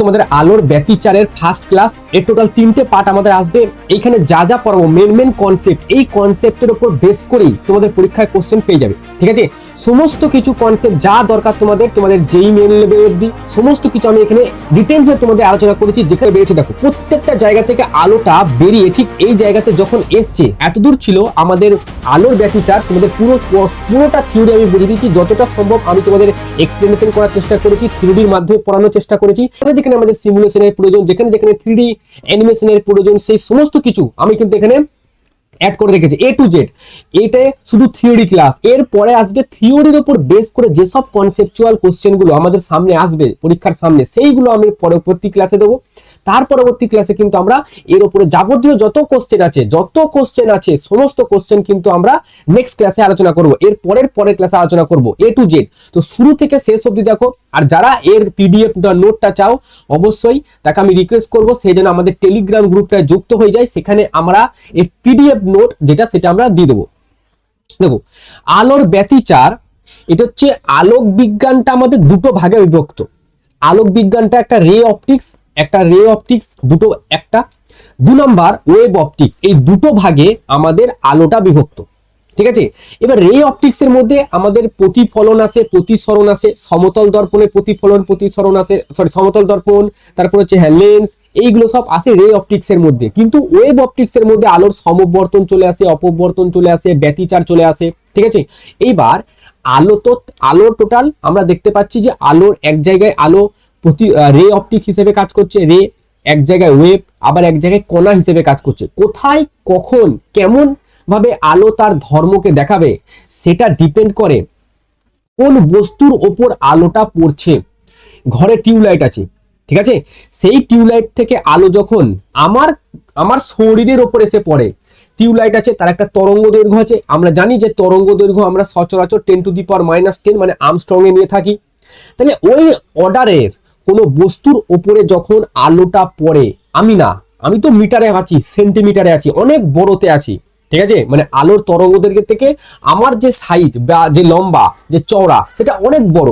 তোমাদের আলোর ব্যতিচারের first class এর টোটাল 3টে পার্ট আমাদের আসবে। এইখানে যা যা পড়াবো মেন কনসেপ্ট, এই কনসেপ্টের উপর বেস করেই তোমাদের পরীক্ষায় কোশ্চেন পেয়ে যাবে। ঠিক আছে, সমস্ত কিছু কনসেপ্ট যা দরকার তোমাদের যেই মেন লেভেল অবধি সমস্ত কিছু আমি এখানে ডিটেলসে তোমাদের আলোচনা করেছি। যেখানে বেরিয়েছে দেখো, প্রত্যেকটা জায়গা থেকে আলোটা বেরিয়ে ঠিক এই জায়গাতে যখন এসছে, এতদূর ছিল আমাদের আলোর ব্যতিচার। তোমাদের পুরোটা থিওরি আমি বুঝিয়ে দিচ্ছি, যতটা সম্ভব আমি তোমাদের এক্সপ্লেনেশন করার চেষ্টা করেছি, থিওরির মাধ্যমে পড়ানোর চেষ্টা করেছি। যেখানে আমাদের সিমুলেশনের প্রয়োজন, যেখানে 3D অ্যানিমেশনের প্রয়োজন, সেই সমস্ত কিছু আমি কিন্তু এখানে অ্যাড করে রেখেছি এ টু জেড। এটা শুধু থিওরি ক্লাস। এর পরে আসবে থিওরির উপর বেস করে যেসব কনসেপচুয়াল কোশ্চেনগুলো আমাদের সামনে আসবে পরীক্ষার সামনে, সেইগুলো আমি পরবর্তী ক্লাসে দেবো। তার পরবর্তী ক্লাসে কিন্তু আমরা এর উপরে যাবতীয় যত কোশ্চেন আছে সমস্ত কোশ্চেন কিন্তু আমরা নেক্সট ক্লাসে আলোচনা করব, এর পরের ক্লাসে আলোচনা করব এ টু জেড। তো শুরু থেকে শেষ অবধি দেখো। আর যারা এর পিডিএফ নোটটা চাও, অবশ্যই তাকে আমি রিকোয়েস্ট করব সেই জন্য আমাদের টেলিগ্রাম গ্রুপটায় যুক্ত হয়ে যায়। সেখানে আমরা এর পিডিএফ নোট সেটা আমরা দিয়ে দেবো। দেখো, আলোর ব্যতিচার, এটা হচ্ছে আলোক বিজ্ঞানটা আমাদের দুটো ভাগে বিভক্ত। আলোক বিজ্ঞানটা একটা রে অপটিক্স দুটো, একটা 2 নাম্বার ওয়েভ অপটিক্স। এই দুটো ভাগে আমাদের আলোটা বিভক্ত। ঠিক আছে, এবার রে অপটিক্স এর মধ্যে আমাদের প্রতিফলন আছে, প্রতিসরণ আছে, সমতল দর্পণের প্রতিফলন প্রতিসরণ আছে, সমতল দর্পণ, তারপর হচ্ছে লেন্স, এইগুলো সব আছে রে অপটিক্স এর মধ্যে। কিন্তু ওয়েভ অপটিক্স এর মধ্যে আলোর সমবর্তন চলে আসে, অপবর্তন চলে আসে, ব্যতিচার চলে আসে। ঠিক আছে, এইবার আলো টোটাল আমরা দেখতে পাচ্ছি যে আলোর এক জায়গায় আলো রে অপটিক্স হিসেবে কাজ করছে, রে এক জায়গায় ওয়েভ, আবার এক জায়গায় কণা হিসেবে কাজ করছে। কোথায়, কখন, কেমন ভাবে আলো তার ধর্মকে দেখাবে সেটা ডিপেন্ড করে কোন বস্তুর ওপর আলোটা পড়ছে। ঘরে টিউবলাইট আছে, ঠিক আছে, সেই টিউবলাইট থেকে আলো যখন আমার শরীরের ওপর এসে পড়ে, টিউবলাইট আছে, তার একটা তরঙ্গ দৈর্ঘ্য আছে। আমরা জানি যে তরঙ্গ দৈর্ঘ্য আমরা সচরাচর 10⁻⁻10 মানে আর্মস্ট্রং এ নিয়ে থাকি। তাহলে ওই অর্ডারের কোনো বস্তুর ওপরে যখন আলোটা পড়ে, আমি তো মিটারে আছি, সেন্টিমিটারে আছি, অনেক বড়তে আছি। ঠিক আছে, মানে আলোর তরঙ্গ দৈর্ঘ্য থেকে আমার যে সাইজ বা যে লম্বা যে চওড়া সেটা অনেক বড়।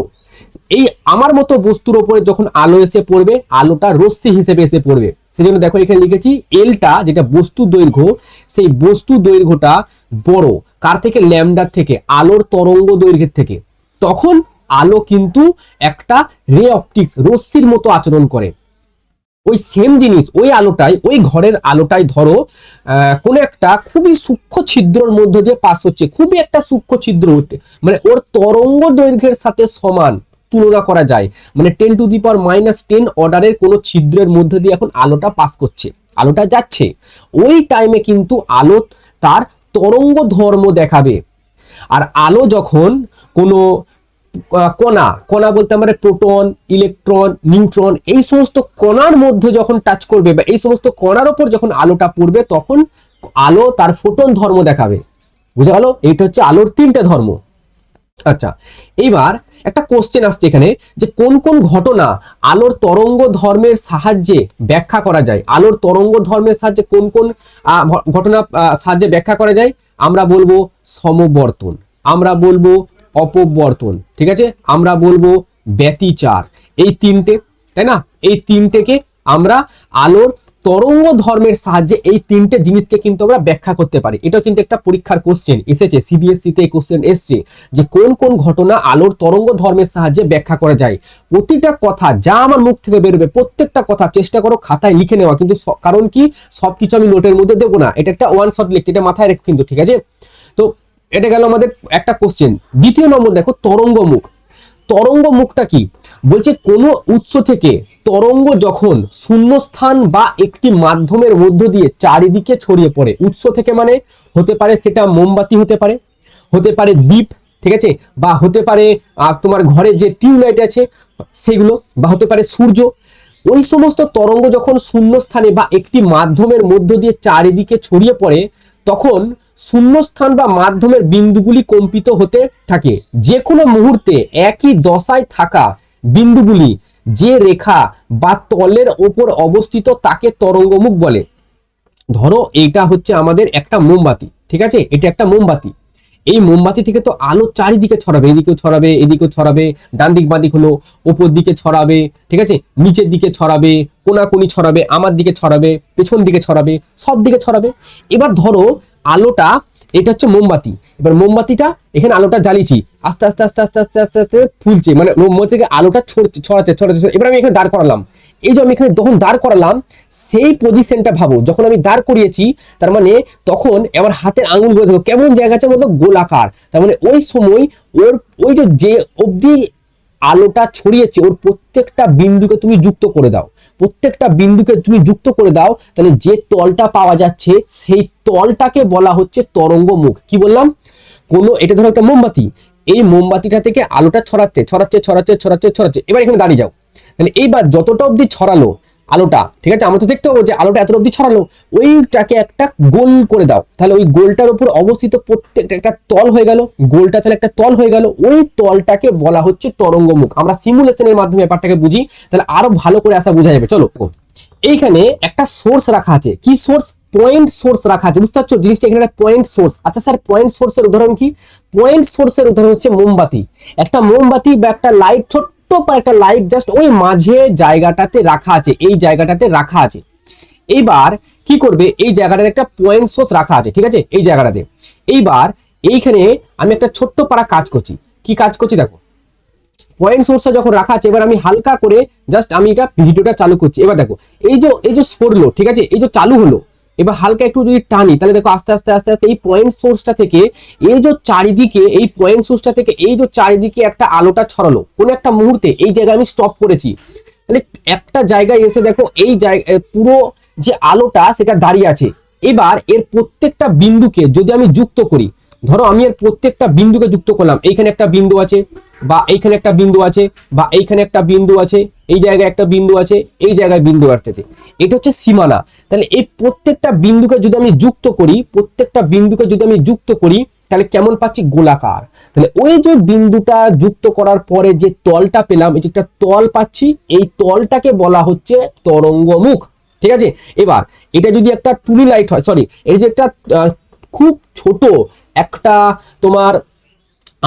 এই আমার মতো বস্তুর ওপরে যখন আলো এসে পড়বে, আলোটা রশ্মি হিসেবে এসে পড়বে। সেজন্য দেখো এখানে লিখেছি এলটা, যেটা বস্তু দৈর্ঘ্য, সেই বস্তু দৈর্ঘ্যটা বড় কার থেকে? ল্যামডার থেকে, আলোর তরঙ্গ দৈর্ঘ্যের থেকে। তখন আলো কিন্তু একটা রে অপটিক্স, রশ্মির মতো আচরণ করে। ওই সেম জিনিস, ওই আলোটাই, ওই ঘরের আলোটাই ধরো কোন একটা খুবই সূক্ষ্ম ছিদ্রর মধ্য দিয়ে পাস হচ্ছে, খুবই একটা সূক্ষ্ম ছিদ্র, মানে ওর তরঙ্গ দৈর্ঘ্যের সাথে সমান তুলনা করা যায়। মানে 10⁻⁻10 অর্ডারের কোন ছিদ্রের মধ্যে দিয়ে এখন আলোটা পাস করছে, আলোটা যাচ্ছে। ওই টাইমে কিন্তু আলো তার তরঙ্গ ধর্ম দেখাবে। আর আলো যখন কোনো কণা বলতে আমরা প্রোটন, ইলেকট্রন, নিউট্রন, এই সমস্ত কণার মধ্যে যখন টাচ করবে বা এই সমস্ত কণার উপর যখন আলোটা পড়বে, তখন আলো তার ফোটন ধর্ম দেখাবে। বুঝা গেল? এইটা হচ্ছে আলোর 3টে ধর্ম। আচ্ছা, এইবার একটা কোশ্চেন আসছে এখানে যে কোন কোন ঘটনা আলোর তরঙ্গ ধর্মের সাহায্যে ব্যাখ্যা করা যায়। আলোর তরঙ্গ ধর্মের সাহায্যে কোন কোন ঘটনা সাহায্যে ব্যাখ্যা করা যায়? আমরা বলবো সমবর্তন, আমরা বলবো অপবর্তন, ঠিক আছে, আমরা বলবো ব্যতিচার। এই 3টে, তাই না? এই 3টেকে আমরা আলোর তরঙ্গ ধর্মের সাহায্যে এই 3টে জিনিসকে কিন্তু আমরা ব্যাখ্যা করতে পারি। এটা কিন্তু একটা পরীক্ষার কোশ্চেন এসেছে, সিবিএসসি তে কোশ্চেন এসছে যে কোন কোন ঘটনা আলোর তরঙ্গ ধর্মের সাহায্যে ব্যাখ্যা করা যায়। প্রতিটা কথা যা আমার মুখ থেকে বেরোবে, প্রত্যেকটা কথা চেষ্টা করো খাতায় লিখে নেওয়া। কিন্তু কারণ কি, সবকিছু আমি নোটের মধ্যে দেবো না, এটা একটা ওয়ান শট লেকচার, এটা মাথায় রেখো কিন্তু, ঠিক আছে? তো এটা গেল আমাদের একটা কোশ্চেন। দ্বিতীয় নম্বর দেখো, তরঙ্গ মুখ। তরঙ্গ মুখটা কি বলছে? কোনো উৎস থেকে তরঙ্গ যখন শূন্যস্থান বা একটি মাধ্যমের মধ্য দিয়ে চারিদিকে ছড়িয়ে পড়ে, উৎস থেকে মানে হতে পারে সেটা মোমবাতি, হতে পারে দ্বীপ, ঠিক আছে, বা হতে পারে তোমার ঘরে যে টিউবলাইট আছে সেগুলো, বা হতে পারে সূর্য। ওই সমস্ত তরঙ্গ যখন শূন্যস্থানে বা একটি মাধ্যমের মধ্য দিয়ে চারিদিকে ছড়িয়ে পড়ে, তখন শূন্যস্থান বা মাধ্যমের বিন্দুগুলি কম্পিত হতে থাকে। যে কোনো মুহূর্তে একই দশায় থাকা বিন্দুগুলি যে রেখা বা তলের ওপর অবস্থিত তাকে তরঙ্গমুখ বলে। ধরো এইটা হচ্ছে আমাদের একটা মোমবাতি, ঠিক আছে, এটা একটা মোমবাতি। এই মোমবাতি থেকে তো আলো চারিদিকে ছড়াবে, এদিকেও ছড়াবে, এদিকেও ছড়াবে, ডান দিক বাঁ দিক হলো, ওপর দিকে ছড়াবে, ঠিক আছে, নিচের দিকে ছড়াবে, কোনাকুনি ছড়াবে, আমার দিকে ছড়াবে, পেছন দিকে ছড়াবে, সব দিকে ছড়াবে। এবার ধরো আলোটা, এটা হচ্ছে মোমবাতি, এবার মোমবাতিটা এখানে আলোটা জ্বালিয়েছি, আস্তে আস্তে আস্তে আস্তে আস্তে আস্তে আস্তে ফুলছে, মানে মোমবাতি থেকে আলোটা ছড়াতে ছড়াতে, এবার আমি এখানে দাঁড় করালাম। এই যে আমি এখানে যখন দাঁড় করালাম, সেই পজিশনটা ভাবো, যখন আমি দাঁড় করিয়েছি, তার মানে তখন আমার হাতের আঙুলগুলো দেখো কেমন জায়গা আছে, বলতো গোলাকার। তার মানে ওই সময় ওর ওই যে অবধি আলোটা ছড়িয়েছে, ওর প্রত্যেকটা বিন্দুকে তুমি যুক্ত করে দাও, প্রত্যেকটা বিন্দুকে তুমি যুক্ত করে দাও, তাহলে যে তলটা পাওয়া যাচ্ছে সেই তলটাকে বলা হচ্ছে তরঙ্গ মুখ। কি বললাম? এটা ধরো একটা মোমবাতি, এই মোমবাতিটা থেকে আলোটা ছড়াচ্ছে ছড়াচ্ছে ছড়াচ্ছে ছড়াচ্ছে ছড়াচ্ছে, এবার এখানে দাঁড়িয়ে যাও। তাহলে এইবার যতটা অবধি ছড়ালো আলোটা, ঠিক আছে, আমরা তো দেখতে পাবো যে আলোটা এতটা অবধি ছড়ালো, ওইটাকে একটা গোল করে দাও, তাহলে ওই গোলটার উপর অবস্থিত প্রত্যেকটা একটা তল হয়ে গেল, গোলটা তাহলে একটা তল হয়ে গেল, ওই তলটাকে বলা হচ্ছে তরঙ্গমুখ। আমরা সিমুলেশনের মাধ্যমে ব্যাপারটাকে বুঝি, তাহলে আরো ভালো করে আসা বোঝা যাবে। চলো, এইখানে একটা সোর্স রাখা আছে, কি সোর্স? পয়েন্ট সোর্স রাখা আছে, বুঝতে পারছো জিনিসটা? এখানে একটা পয়েন্ট সোর্স। আচ্ছা স্যার, পয়েন্ট সোর্সের উদাহরণ কি? পয়েন্ট সোর্সের উদাহরণ হচ্ছে মোমবাতি। একটা মোমবাতি বা একটা লাইট, ছোট্ট একটা লাইট জাস্ট ওই মাঝে জায়গাটাতে রাখা আছে, এই জায়গাটাতে রাখা আছে। এইবার কি করবে, এই জায়গাটাতে একটা পয়েন্ট সোর্স রাখা আছে, ঠিক আছে, এই জায়গাটাতে। এইবার এইখানে আমি একটা ছোট্ট পারা কাজ করছি। কি কাজ করছি দেখো, পয়েন্ট সোর্সটা যখন রাখা আছে, এবার আমি হালকা করে জাস্ট আমি এটা ভিডিওটা চালু করছি। এবার দেখো এই যে সরলো, ঠিক আছে, এই যে চালু হলো, এবার হালকা একটু যদি টানি, তাহলে দেখো আস্তে আস্তে আস্তে আস্তে এই পয়েন্ট সোর্সটা থেকে এই যে চারিদিকে, এই পয়েন্ট সোর্সটা থেকে এই যে চারিদিকে একটা আলোটা ছড়ালো। কোন একটা মুহূর্তে এই জায়গায় আমি স্টপ করেছি, তাহলে একটা জায়গায় এসে দেখো এই জায়গায় পুরো যে আলোটা সেটা দাঁড়িয়ে আছে। এবার এর প্রত্যেকটা বিন্দুকে যদি আমি যুক্ত করি, ধরো আমি এর প্রত্যেকটা বিন্দুকে যুক্ত করলাম, এইখানে একটা বিন্দু আছে, বা এইখানে একটা বিন্দু আছে, বা এইখানে একটা বিন্দু আছে, এই জায়গায় একটা বিন্দু আছে, এই জায়গায় বিন্দু আসতেছে, এটা হচ্ছে সীমানা। তাহলে এই প্রত্যেকটা বিন্দুকে যদি আমি যুক্ত করি, প্রত্যেকটা বিন্দুকে যদি আমি যুক্ত করি, তাহলে কেমন পাচ্ছি? গোলাকার। তাহলে ওই যে বিন্দুটা যুক্ত করার পরে যে তলটা পেলাম, এটা একটা তল পাচ্ছি, এই তলটাকে বলা হচ্ছে তরঙ্গমুখ। ঠিক আছে, এবার এটা যদি একটা টুনি লাইট হয়, সরি, এই যে একটা খুব ছোট একটা তোমার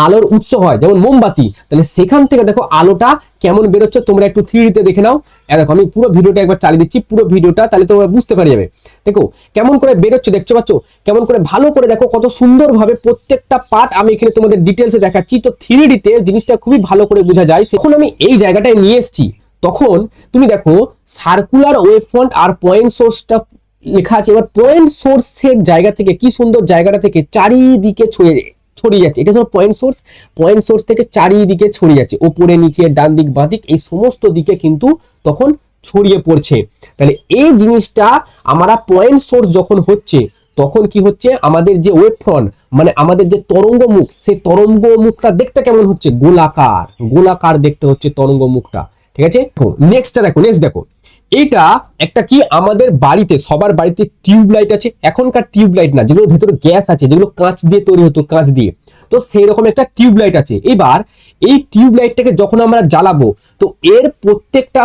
আলোর উৎস হয়, যেমন মোমবাতি, তাহলে সেখান থেকে দেখো আলোটা কেমন বেরোচ্ছে, তোমরা একটু 3D দেখে নাও। দেখো আমি পুরো ভিডিওটা একবার চালিয়ে দিচ্ছি, পুরো ভিডিওটা, তাহলে তোমরা বুঝতে পারে যাবে। দেখো কেমন করে বেরোচ্ছে, দেখতে পাচ্ছ কেমন করে? ভালো করে দেখো কত সুন্দরভাবে প্রত্যেকটা পার্ট আমি এখানে তোমাদের ডিটেলসে দেখাচ্ছি। তো 3D-তে জিনিসটা খুবই ভালো করে বোঝা যায়। এখন আমি এই জায়গাটায় নিয়ে এসেছি, তখন তুমি দেখো সার্কুলার ওয়েভ ফ্রন্ট আর পয়েন্ট সোর্সটা লেখা আছে। এবার পয়েন্ট সোর্সের জায়গা থেকে, কি সুন্দর জায়গাটা থেকে চারিদিকে ছড়িয়ে যাচ্ছে, এটা হলো পয়েন্ট সোর্স। পয়েন্ট সোর্স থেকে চারিদিকে ছড়িয়ে যাচ্ছে, ওপরে নিচে ডান দিক বাঁ দিক, এই সমস্ত দিকে কিন্তু তখন ছড়িয়ে পড়ছে। তাহলে এই জিনিসটা আমরা পয়েন্ট সোর্স যখন হচ্ছে, তখন কি হচ্ছে? আমাদের যে ওয়েভ ফ্রন্ট, মানে আমাদের যে তরঙ্গ মুখ, সেই তরঙ্গ মুখটা দেখতে কেমন হচ্ছে? গোলাকার, গোলাকার দেখতে হচ্ছে তরঙ্গ মুখটা। ঠিক আছে, নেক্সটটা দেখো, নেক্সট দেখো, এটা একটা কি, আমাদের বাড়িতে, সবার বাড়িতে টিউব লাইট আছে। এখনকার টিউব লাইট না, যেগুলোর ভেতরে গ্যাস আছে, যেগুলো কাঁচ দিয়ে তৈরি হতো, কাঁচ দিয়ে, তো সেই রকম একটা টিউব লাইট আছে। এবার এই টিউব লাইটটাকে যখন আমরা জ্বালাবো, তো এর প্রত্যেকটা,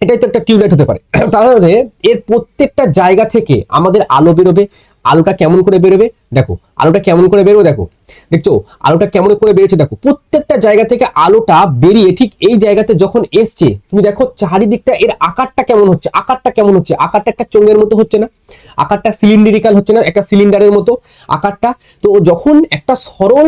এটাই তো একটা টিউব লাইট হতে পারে, তাহলে এর প্রত্যেকটা জায়গা থেকে আমাদের আলো বেরোবে। আলোটা কেমন করে বেরোবে দেখো, আলোটা কেমন করে বেরোবে দেখো, দেখছো আলোটা কেমন করে বেরিয়েছে দেখো, প্রত্যেকটা জায়গা থেকে আলোটা বেরিয়ে ঠিক এই জায়গাতে যখন এসছে, তুমি দেখো চারিদিকটা এর আকারটা কেমন হচ্ছে, আকারটা কেমন হচ্ছে, আকারটা একটা চোঙের মতো হচ্ছে না, আকারটা সিলিন্ডারিক্যাল হচ্ছে না, একটা সিলিন্ডারের মতো আকারটা। তো যখন একটা সরল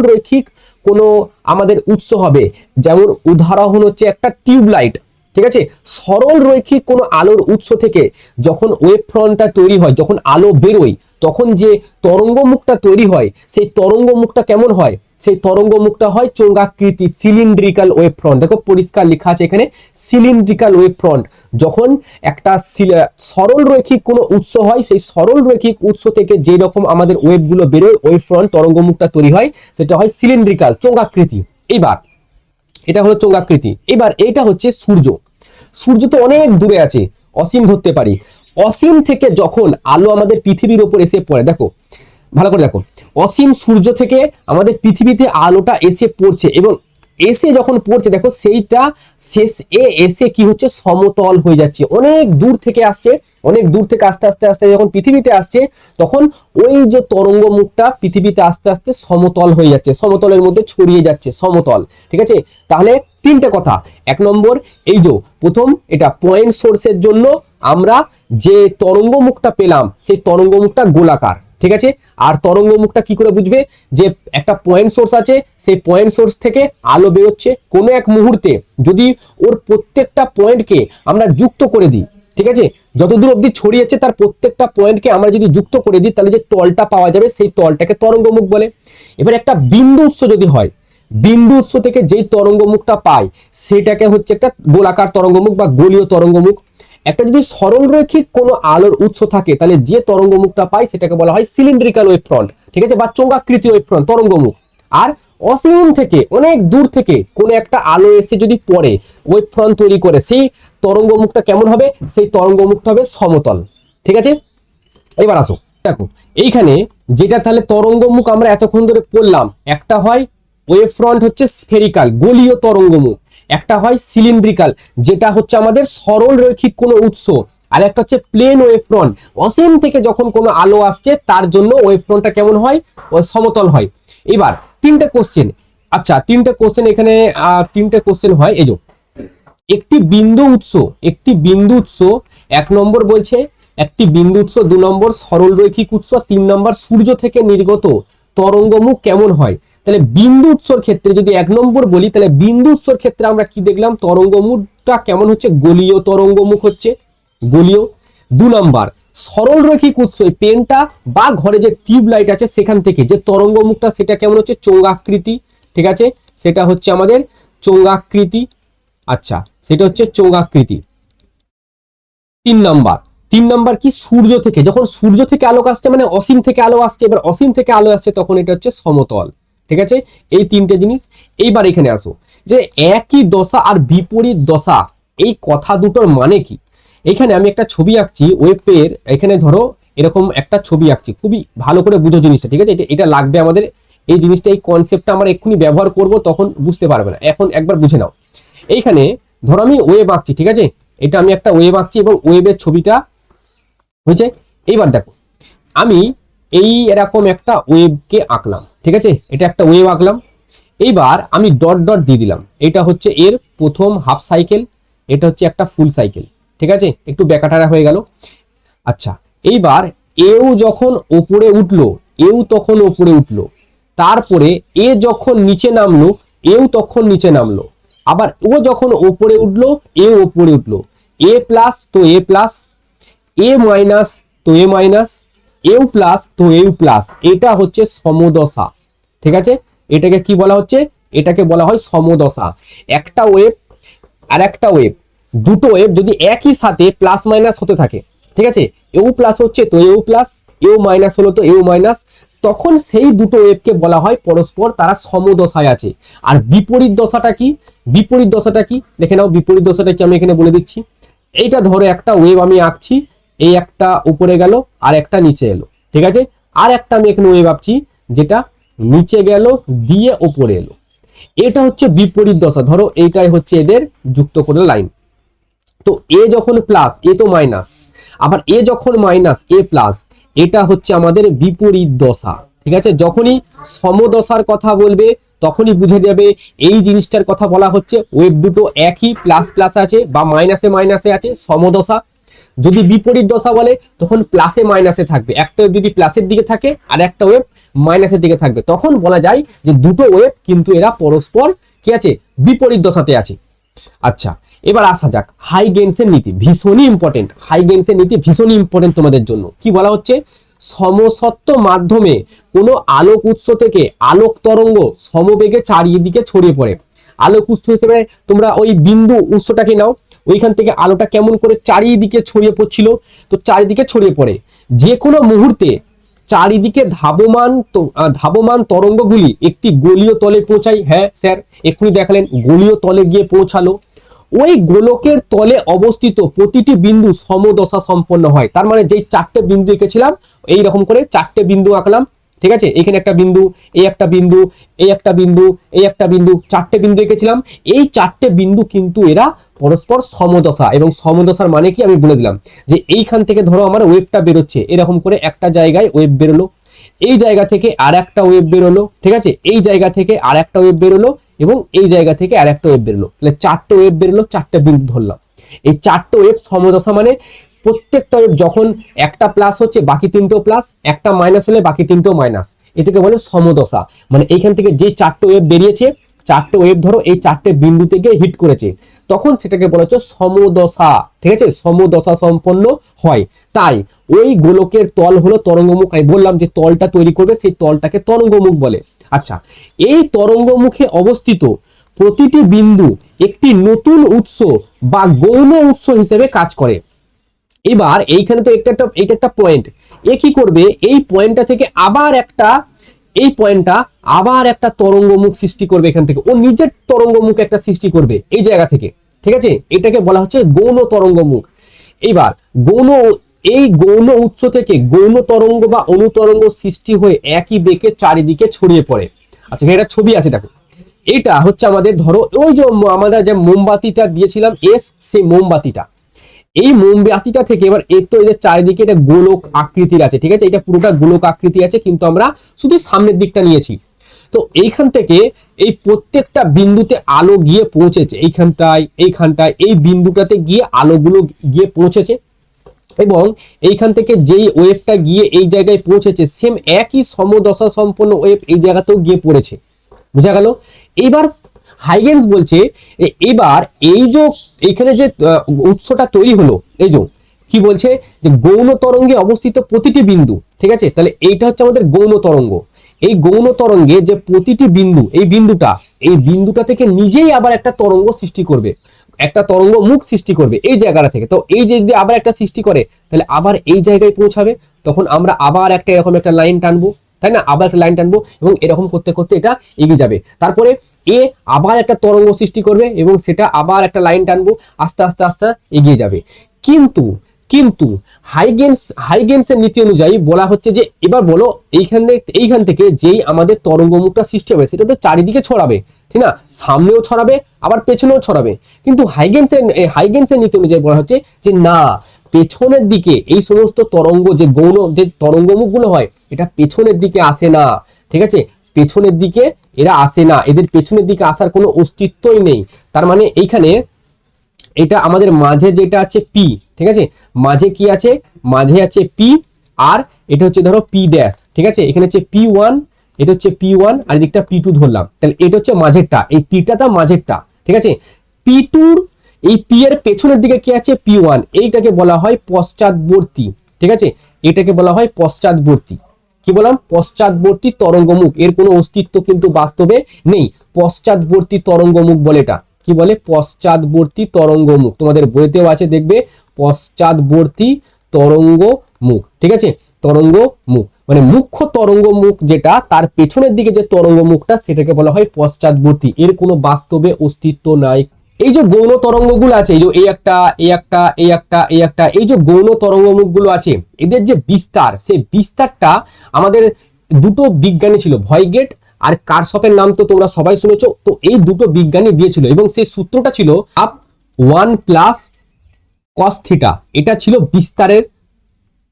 রৈখিক কোনো আমাদের উৎস হবে, যেমন উদাহরণ হচ্ছে একটা টিউব লাইট, ঠিক আছে, সরল রৈখিক কোনো আলোর উৎস থেকে যখন ওয়েভ ফ্রন্টটা তৈরি হয়, যখন আলো বেরোয়, তখন যে তরঙ্গ মুখটা তৈরি হয়, সেই তরঙ্গ মুখটা কেমন হয়? সেই তরঙ্গ মুখটা হয় চোঙাকৃতি, সিলিন্ড্রিক্যাল ওয়েভ ফ্রন্ট। দেখো পরিষ্কার লেখা আছে এখানে, সিলিন্ড্রিক্যাল ওয়েভ ফ্রন্ট। যখন একটা সরল রৈখিক কোনো উৎস হয়, সেই সরল রৈখিক উৎস থেকে যে রকম আমাদের ওয়েভগুলো বেরোয়, ওয়েভ ফ্রন্ট তরঙ্গ মুখটা তৈরি হয়, সেটা হয় সিলিন্ড্রিক্যাল, চোঙাকৃতি। এইবার এটা হলো চোঙাকৃতি। এবার এইটা হচ্ছে সূর্য। সূর্য তো অনেক দূরে আছে, অসীম ধরতে পারি। অসীম থেকে যখন আলো আমাদের পৃথিবীর উপর এসে পড়ে, দেখো ভালো করে দেখো, অসীম সূর্য থেকে আমাদের পৃথিবীতে আলোটা এসে পড়ছে, এবং এসে যখন পড়ছে দেখো সেইটা শেষ এ এসে কি হচ্ছে সমতল হয়ে যাচ্ছে, অনেক দূর থেকে আসছে, অনেক দূর থেকে আস্তে আস্তে আস্তে যখন পৃথিবীতে আসছে তখন ওই যে তরঙ্গ মুখটা পৃথিবীতে আস্তে আস্তে সমতল হয়ে যাচ্ছে, সমতলের মধ্যে ছড়িয়ে যাচ্ছে সমতল। ঠিক আছে, তাহলে তিনটে কথা। এক নম্বর, এই যে প্রথম এটা পয়েন্ট সোর্সের জন্য আমরা যে তরঙ্গ মুখটা পেলাম সেই তরঙ্গ মুখটা গোলাকার। ঠিক আছে, আর তরঙ্গ মুখটা কি করে বুঝবে, যে একটা পয়েন্ট সোর্স আছে, সেই পয়েন্ট সোর্স থেকে আলো বেরোচ্ছে কোনো এক মুহূর্তে, যদি ওর প্রত্যেকটা পয়েন্টকে আমরা যুক্ত করে দিই, ঠিক আছে, যতদূর অবধি ছড়িয়েছে তার প্রত্যেকটা পয়েন্টকে আমরা যদি যুক্ত করে দিই তাহলে যে তলটা পাওয়া যাবে সেই তলটাকে তরঙ্গ মুখ বলে। এবার একটা বিন্দু উৎস যদি হয়, বিন্দু উৎস থেকে যেই তরঙ্গ মুখটা পাই সেটাকে হচ্ছে একটা গোলাকার তরঙ্গ মুখ বা গোলীয় তরঙ্গ মুখ। একটা যদি সরলরৈখিক কোনো আলোর উৎস থাকে তাহলে যে তরঙ্গ মুখটা পাই সেটাকে বলা হয় সিলিন্ড্রিক্যাল ওয়েভ ফ্রন্ট, ঠিক আছে, বা চোঙাকৃতি ওয়েভ ফ্রন্ট তরঙ্গ মুখ। আর অসীম থেকে অনেক দূর থেকে কোনো একটা আলো এসে যদি পড়ে ওয়েভ ফ্রন্ট তৈরি করে, সেই তরঙ্গ মুখটা কেমন হবে, সেই তরঙ্গ মুখটা হবে সমতল। ঠিক আছে, এবার আসো দেখো এইখানে যেটা তাহলে তরঙ্গ মুখ আমরা এতক্ষণ ধরে পড়লাম, একটা হয় ওয়েভ ফ্রন্ট হচ্ছে স্ফেরিক্যাল গোলীয় তরঙ্গ মুখ, একটা হয় সিলিন্ড্রিক্যাল যেটা হচ্ছে আমাদের সরল রৈখিক কোনো উৎস, আর একটা হচ্ছে প্লেন ওয়েভ ফ্রন্ট, অসীম থেকে যখন কোনো আলো আসছে তার জন্য ওয়েভ ফ্রন্টটা কেমন হয়, ও সমতল হয়। এবার তিনটে কোশ্চেন, আচ্ছা তিনটে কোশ্চেন এখানে তিনটে কোশ্চেন হয়। এই যে একটি বিন্দু উৎস, একটি বিন্দু উৎস, এক নম্বর বলছে একটি বিন্দু উৎস, দু নম্বর সরল রৈখিক উৎস, তিন নম্বর সূর্য থেকে নির্গত তরঙ্গমুখ কেমন হয়। তাহলে বিন্দু উৎসর ক্ষেত্রে যদি এক নম্বর বলি, তাহলে বিন্দু উৎসর ক্ষেত্রে আমরা কি দেখলাম, তরঙ্গমুখটা কেমন হচ্ছে, গোলীয় তরঙ্গমুখ হচ্ছে, গোলীয়। দু নম্বর সরল রৈখিক উৎস, পেনটা বা ঘরে যে টিউব লাইট আছে সেখান থেকে যে তরঙ্গমুখটা সেটা কেমন হচ্ছে, চোঙাকৃতি। ঠিক আছে, সেটা হচ্ছে আমাদের চোঙাকৃতি। আচ্ছা, সেটা হচ্ছে চোঙাকৃতি। তিন নাম্বার কি, সূর্য থেকে, যখন সূর্য থেকে আলো আসছে মানে অসীম থেকে আলো আসছে, এবার অসীম থেকে আলো আসছে তখন এটা হচ্ছে সমতল। ঠিক আছে, এই তিনটে জিনিস। এইবার এখানে আসো যে একই দশা আর বিপরীত দশা এই কথা দুটোর মানে কি। এখানে আমি একটা ছবি আঁকছি ওয়েবের, এখানে ধরো এরকম একটা ছবি আঁকছি, খুবই ভালো করে বুঝো জিনিসটা। ঠিক আছে, এটা লাগবে আমাদের, এই জিনিসটা এই কনসেপ্টটা আমরা এক্ষুনি ব্যবহার করব, তখন বুঝতে পারবে না, এখন একবার বুঝে নাও। এইখানে ধরো আমি ওয়েব আঁকছি, ঠিক আছে, এটা আমি একটা ওয়েব আঁকছি এবং ওয়েবের ছবিটা হয়েছে। এইবার দেখো আমি এই এরকম একটা ওয়েবকে আঁকলাম, ঠিক আছে, এটা একটা ওয়েব আঁকলাম। এইবার আমি ডট ডট দিয়ে দিলাম, এটা হচ্ছে এর প্রথম হাফ সাইকেল, এটা হচ্ছে একটা ফুল সাইকেল। ঠিক আছে, একটু বেকাটারা হয়ে গেল। আচ্ছা, এইবার এও যখন ওপরে উঠলো, এও তখন ওপরে উঠলো, তারপরে এ যখন নিচে নামলো এও তখন নিচে নামলো, আবার ও যখন ওপরে উঠলো এ ওপরে উঠলো, এ প্লাস তো এ প্লাস, এ মাইনাস তো এ মাইনাস, এও প্লাস তো এও প্লাস, এটা হচ্ছে সমদশা। ঠিক আছে, এটাকে কি বলা হচ্ছে, এটাকে বলা হয় সমদশা। একটা ওয়েভ আর একটা ওয়েভ, দুটো ওয়েভ যদি একই সাথে প্লাস মাইনাস হতে থাকে, ঠিক আছে, এও প্লাস হচ্ছে তো এও প্লাস, এও মাইনাস হলো তো এও মাইনাস, তখন সেই দুটো ওয়েভকে বলা হয় পরস্পর তারা সমদশায় আছে। আর বিপরীত দশাটা কি, বিপরীত দশাটা কি দেখে নাও, বিপরীত দশাটা কি আমি এখানে বলে দিচ্ছি। এইটা ধরো একটা ওয়েভ আমি আঁকছি, এই একটা উপরে গেল আর একটা নিচে এলো, ঠিক আছে, আর একটা আমি এখানে ওয়েভ আঁকছি যেটা নিচে গেল দিয়ে ওপরে এলো, এটা হচ্ছে বিপরীত দশা। ধরো এইটাই হচ্ছে এদের যুক্ত করে লাইন, তো এ যখন প্লাস এ তো মাইনাস, আবার এ যখন মাইনাস এ প্লাস, এটা হচ্ছে আমাদের বিপরীত দশা। ঠিক আছে, যখনই সমদশার কথা বলবে তখনই বুঝে যাবে এই জিনিসটার কথা বলা হচ্ছে, ওয়েভ দুটো একই প্লাস প্লাস আছে বা মাইনাসে মাইনাসে আছে, সমদশা। যদি বিপরীত দশা বলে তখন প্লাসে মাইনাসে থাকবে, একটা ওয়েভ যদি প্লাসের দিকে থাকে আর একটা ওয়েভ মাইনাসের দিকে থাকবে, তখন বলা যায় যে দুটো ওয়েভ কিন্তু এরা পরস্পর কি আছে, বিপরীত দশাতে আছে। আচ্ছা, এবার আসা যাক হাইগেন্সের নীতি, ভীষণই ইম্পর্টেন্ট, হাইগেন্সের নীতি ভীষণই ইম্পর্টেন্ট তোমাদের জন্য। কি বলা হচ্ছে, সমসত্ব মাধ্যমে কোনো আলোক উৎস থেকে আলোক তরঙ্গ সমবেগে চারিদিকে ছড়িয়ে পড়ে। আলোক উৎস হিসেবে তোমরা ওই বিন্দু উৎসটাকে নাও, ওইখান থেকে আলোটা কেমন করে চারিদিকে ছড়িয়ে পড়ছিল, তো চারিদিকে ছড়িয়ে পড়ে যে কোনো মুহূর্তে চারিদিকে ধাবমান তরঙ্গগুলি একটি গোলীয় তলে পৌঁছায়। হ্যাঁ স্যার, এক্ষুনি দেখালেন গোলীয় তলে গিয়ে পৌঁছালো, ওই গোলকের তলে অবস্থিত প্রতিটি বিন্দু সমদশা সম্পন্ন হয়। তার মানে যেই চারটে বিন্দু এঁকেছিলাম এইরকম করে চারটে বিন্দু আঁকলাম, ঠিক আছে, এখানে একটা বিন্দু, এই একটা বিন্দু, এই একটা বিন্দু, এই একটা বিন্দু, চারটে বিন্দু এঁকেছিলাম। এই চারটে বিন্দু কিন্তু এরা পরস্পর সমদশা, এবং সমদশার মানে কি আমি বলে দিলাম যে এইখান থেকে ধরো আমার ওয়েভটা বেরোচ্ছে, এরকম করে একটা জায়গায় ওয়েভ বেরোলো, এই জায়গা থেকে আর একটা ওয়েভ বেরোলো, ঠিক আছে, এই জায়গা থেকে আর একটা ওয়েভ বেরোলো, এবং এই জায়গা থেকে আর একটা ওয়েভ বেরোলো, তাহলে চারটে ওয়েভ বেরোলো, চারটে বিন্দু ধরলাম। এই চারটে ওয়েভ সমদশা মানে প্রত্যেকটা ওয়েভ যখন একটা প্লাস হচ্ছে বাকি তিনটেও প্লাস, একটা মাইনাস হলে বাকি তিনটেও মাইনাস, এটাকে বলে সমদশা। মানে এইখান থেকে যে চারটে ওয়েভ বেরিয়েছে, চারটে ওয়েভ ধরো এই চারটে বিন্দুতে গিয়ে হিট করেছে, তখন সেটাকে বলা হচ্ছে সমদশা, ঠিক আছে, সমদশা সম্পন্ন হয়। তাই ওই গোলকের তল হলো তরঙ্গমুখ। আমি বললাম যে তলটা তৈরি করবে, সেই তলটাকে তরঙ্গমুখ বলে। আচ্ছা, এই তরঙ্গমুখে অবস্থিত প্রতিটি বিন্দু একটি নতুন উৎস বা গৌণ উৎস হিসেবে কাজ করে। এবার এইখানে তো এটা একটা পয়েন্ট, এ কি করবে, এই পয়েন্টটা থেকে আবার একটা, এই পয়েন্টটা আবার একটা তরঙ্গমুখ সৃষ্টি করবে, এখান থেকে ও নিজের তরঙ্গমুখ একটা সৃষ্টি করবে এই জায়গা থেকে, ঠিক আছে, এটাকে বলা হচ্ছে গৌণ তরঙ্গমুখ। এইবার এই গৌণ উৎস থেকে গৌণ তরঙ্গ বা অনুতরঙ্গ সৃষ্টি হয়ে একই বেগে চারিদিকে ছড়িয়ে পড়ে। আচ্ছা, এটা ছবি আছে দেখো, এটা হচ্ছে আমাদের ধরো ওই যে আমাদের যে মোমবাতিটা দিয়েছিলাম এস, সেই মোমবাতিটা, এই মোমবাতিটা থেকে এবার এর তো এদের চারিদিকে এটা গোলক আকৃতির আছে, ঠিক আছে, এটা পুরোটা গোলক আকৃতি আছে, কিন্তু আমরা শুধু সামনের দিকটা নিয়েছি। তো এইখান থেকে এই প্রত্যেকটা বিন্দুতে আলো গিয়ে পৌঁছেছে, এইখানটায় এই বিন্দুটাতে গিয়ে আলোগুলো গিয়ে পৌঁছেছে, এবং এইখান থেকে যেই ওয়েভটা গিয়ে এই জায়গায় পৌঁছেছে, সেম একই সমদশা সম্পন্ন ওয়েভ এই জায়গাতেও গিয়ে পড়েছে। বুঝা গেল? এইবার হাইগেন্স বলছে এবার এই যে এখানে যে উৎসটা তৈরি হলো, এই যে কি বলছে যে গৌণ তরঙ্গে অবস্থিত প্রতিটি বিন্দু, ঠিক আছে, তাহলে এইটা হচ্ছে আমাদের গৌণ তরঙ্গ। এই গৌণ তরঙ্গে যে প্রতিটি বিন্দু, এই বিন্দুটা থেকে নিজেই আবার একটা তরঙ্গ সৃষ্টি করবে, একটা তরঙ্গ মুখ সৃষ্টি করবে এই জায়গাটা থেকে। তো এই যে যদি আবার একটা সৃষ্টি করে, তাহলে আবার এই জায়গায় পৌঁছাবে, তখন আমরা আবার একটা এরকম একটা লাইন টানবো, তাই না, আবার একটা লাইন টানবো, এবং এরকম করতে করতে এটা এগিয়ে যাবে। তারপরে এ আবার একটা তরঙ্গ সৃষ্টি করবে, এবং সেটা আবার একটা লাইন টানবো, আস্তে আস্তে আস্তে এগিয়ে যাবে। কিন্তু কিন্তু হাইগেন্সের নীতি অনুযায়ী বলা হচ্ছে যে এবার বলো এইখান থেকে যেই আমাদের তরঙ্গমুখটা সৃষ্টি হবে, সেটা তো চারিদিকে ছড়াবে, ঠিক না, সামনেও ছড়াবে আবার পেছনেও ছড়াবে। কিন্তু হাইগেন্সের নীতি অনুযায়ী বলা হচ্ছে যে না, পেছনের দিকে এই সমস্ত তরঙ্গ যে গৌণ যে তরঙ্গমুখগুলো হয়, এটা পেছনের দিকে আসে না, ঠিক আছে, পেছনের দিকে এরা আসে না, এদের পেছনের দিকে আসার কোনো অস্তিত্বই নেই। তার মানে এইখানে এটা আমাদের মাঝে যেটা আছে পি, ঠিক আছে, মাঝে কি আছে, মাঝে আছে পি, আর এটা হচ্ছে ধরো পি ড্যাশ, ঠিক আছে, এখানে হচ্ছে পি ওয়ান, এটা হচ্ছে পি ওয়ান, আর এদিকটা পি টু ধরলাম, তাহলে এটা হচ্ছে মাঝেরটা, এই পিটা তো মাঝেরটা, ঠিক আছে, পি টুর এই পি এর পেছনের দিকে কি আছে, পি ওয়ান, এইটাকে বলা হয় পশ্চাৎবর্তী, ঠিক আছে, এটাকে বলা হয় পশ্চাৎবর্তী। কি বললাম, পশ্চাৎবর্তী তরঙ্গমুখ, এর কোনো অস্তিত্ব কিন্তু বাস্তবে নেই, পশ্চাৎবর্তী তরঙ্গমুখ বলে এটা। কি বলে, পশ্চাৎবর্তী তরঙ্গমুখ, তোমাদের বইতেও আছে দেখবে পশ্চাৎবর্তী তরঙ্গমুখ, ঠিক আছে, তরঙ্গমুখ মানে মুখ্য তরঙ্গমুখ যেটা, তার পেছনের দিকে যে তরঙ্গমুখটা, সেটাকে বলা হয় পশ্চাৎবর্তী, এর কোনো বাস্তবে অস্তিত্ব নাই। এই যে গৌণ তরঙ্গগুলো আছে, এই যে এই যে গৌণ তরঙ্গমুখগুলো আছে, এদের যে বিস্তার, সেই বিস্তারটা আমাদের দুটো বিজ্ঞানী ছিল, ভয়েগেট আর কারশফের নাম তো তোমরা সবাই শুনেছো। তো এই দুটো বিজ্ঞানী দিয়েছিল, এবং সেই সূত্রটা ছিল হাফ 1 প্লাস কস থিটা। এটা ছিল বিস্তারের,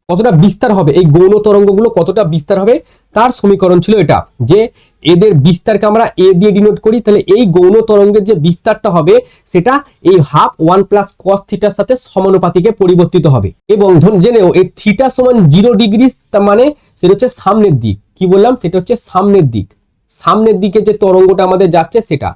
কতটা বিস্তার হবে এই গৌণ তরঙ্গগুলো, কতটা বিস্তার হবে তার সমীকরণ ছিল এটা, যে এদের বিস্তারকে আমরা এ দিয়ে ডিনোট করি, তাহলে এই গৌণ তরঙ্গের যে বিস্তারটা হবে, সেটা এই হাফ 1 প্লাস কস থিটার সাথে সমানুপাতিকে পরিবর্তিত হবে। এবং জেনেও এই থিটা সমান 0 ডিগ্রি, তার মানে সেটা হচ্ছে সামনের দিক। কি বললাম, সেটা হচ্ছে সামনের দিক, সামনের দিকে যে তরঙ্গটা আমাদের যাচ্ছে সেটা।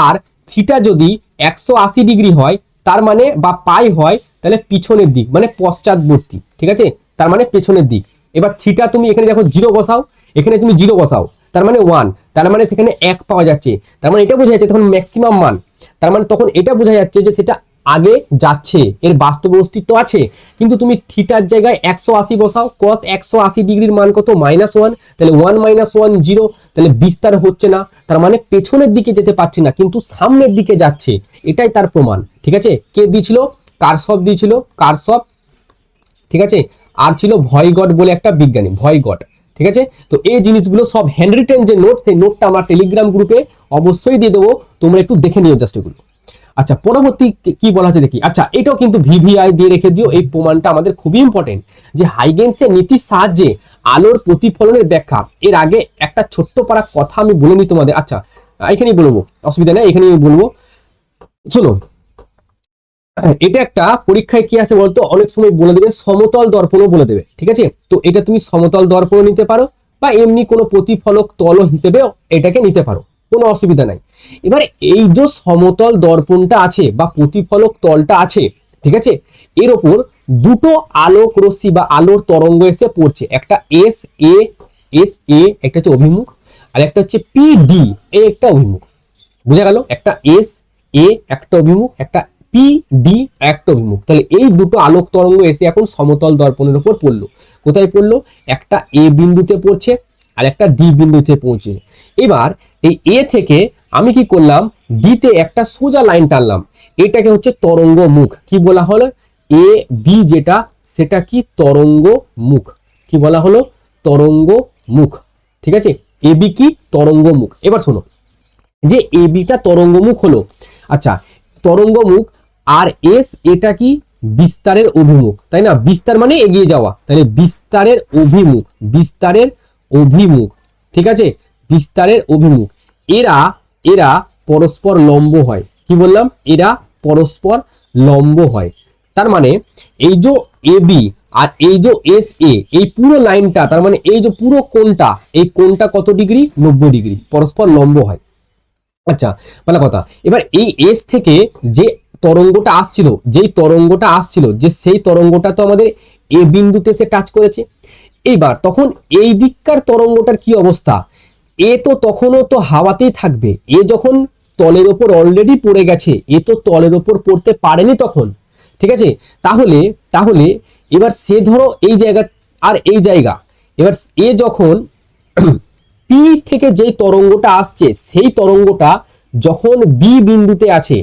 আর থিটা যদি 180 ডিগ্রি হয়, তার মানে বা পাই হয়, তাহলে পিছনের দিক মানে পশ্চাৎবর্তী, ঠিক আছে, তার মানে পেছনের দিক। এবার থিটা তুমি এখানে দেখো 0 বসাও, এখানে তুমি 0 বসাও, তার মানে 1, তার মানে সেখানে 1 পাওয়া যাচ্ছে, তার মানে এটা বোঝা যাচ্ছে তখন ম্যাক্সিমাম মান, তার মানে তখন এটা বোঝা যাচ্ছে যে সেটা আগে যাচ্ছে, এর বাস্তব অস্তিত্ব আছে। কিন্তু তুমি থিটার জায়গায় 180 বসাও, cos 180 ডিগ্রির মান কত, -1, তাহলে 1 - 1 0, তাহলে বিস্তার হচ্ছে না, তার মানে পেছনের দিকে যেতে পারছে না, কিন্তু সামনের দিকে যাচ্ছে, এটাই তার প্রমাণ। ঠিক আছে, কে দিয়েছিল, কারশফ দিয়েছিল, কারশফ, ঠিক আছে, আর ছিল ভয়গট বলে একটা বিজ্ঞানী, ভয়গট, ঠিক আছে? তো এই জিনিসগুলো সব হ্যান্ড রিটেন যে নোট, সেই নোটটা আমরা টেলিগ্রাম গ্রুপে অবশ্যই দিয়ে দেবো, তোমরা একটু দেখে নিও জাস্ট এগুলো। আচ্ছা, পরবর্তী কি বলা হচ্ছে দেখি। আচ্ছা, এটাও কিন্তু ভিভিআই দিয়ে রেখে দিও, এই প্রমাণটা আমাদের খুবই ইম্পর্টেন্ট, যে হাইগেন্সের নীতির সাহায্যে আলোর প্রতিফলনের ব্যাখ্যা। এর আগে একটা ছোট্ট পারা কথা আমি বলে নিই তোমাদের। আচ্ছা, এখানেই বলবো, অসুবিধা নেই, এখানেই বলবো। শোনো, এটা একটা পরীক্ষায় কি আছে বলতো, অনেক সময় বলে দেবে সমতল দর্পণও বলে দেবে, ঠিক আছে? তো এটা তুমি সমতল দর্পণ নিতে পারো, বা এমনি কোনো প্রতিফলক তল হিসেবে এটাকে নিতে পারো, কোনো অসুবিধা নাই। এবার এই যে সমতল দর্পণটা আছে বা প্রতিফলক তলটা আছে, ঠিক আছে, এর ওপর দুটো আলোক রশ্মি বা আলোর তরঙ্গ এসে পড়ছে, একটা এস এ একটা হচ্ছে অভিমুখ, আর একটা হচ্ছে পি ডি এ একটা অভিমুখ। বুঝা গেল? একটা এস এ একটা অভিমুখ, একটা পি ডি একটা অভিমুখ। তাহলে এই দুটো আলোক তরঙ্গ এসে এখন সমতল দর্পণের উপর পড়লো। কোথায় পড়লো? একটা এ বিন্দুতে পড়ছে আর একটা ডি বিন্দুতে পৌঁছে। এবার এই এ থেকে আমি কি করলাম, ডি তে একটা সোজা লাইন টানলাম, এটাকে হচ্ছে তরঙ্গ মুখ। কি বলা হলো? এ বি যেটা, সেটা কি তরঙ্গ মুখ। কি বলা হলো? তরঙ্গ মুখ। ঠিক আছে, এ বি কি তরঙ্গ মুখ। এবার শোনো, যে এ বিটা তরঙ্গমুখ হলো, আচ্ছা তরঙ্গমুখ, আর এস এটা কি বিস্তারের অভিমুখ, তাই না? বিস্তার মানে এগিয়ে যাওয়া, তাহলে বিস্তারের অভিমুখ, বিস্তারের অভিমুখ, ঠিক আছে, বিস্তারের অভিমুখ। এরা এরা পরস্পর লম্ব হয়। কি বললাম? এরা পরস্পর লম্ব হয়। তার মানে এই যে এ বি আর এই যে এস এ, এই পুরো লাইনটা, তার মানে এই যে পুরো কোণটা, এই কোণটা কত ডিগ্রি? 90 ডিগ্রি, পরস্পর লম্ব হয়। আচ্ছা, ভালো কথা। এবার এই এস থেকে যে তরঙ্গটা আসছিল, যেই তরঙ্গটা আসছিল, যে সেই তরঙ্গটা তো আমাদের এ বিন্দুতে সে টাচ করেছে। এইবার তখন এই দিককার তরঙ্গটার কি অবস্থা? এ তো তখনও তো হাওয়াতেই থাকবে, এ যখন তলের ওপর অলরেডি পড়ে গেছে, এ তো তলের ওপর পড়তে পারেনি তখন, ঠিক আছে? তাহলে তাহলে এবার সে ধরো এই জায়গা আর এই জায়গা, এবার এ যখন পি থেকে যেই তরঙ্গটা আসছে, সেই তরঙ্গটা যখন বি বিন্দুতে আছে,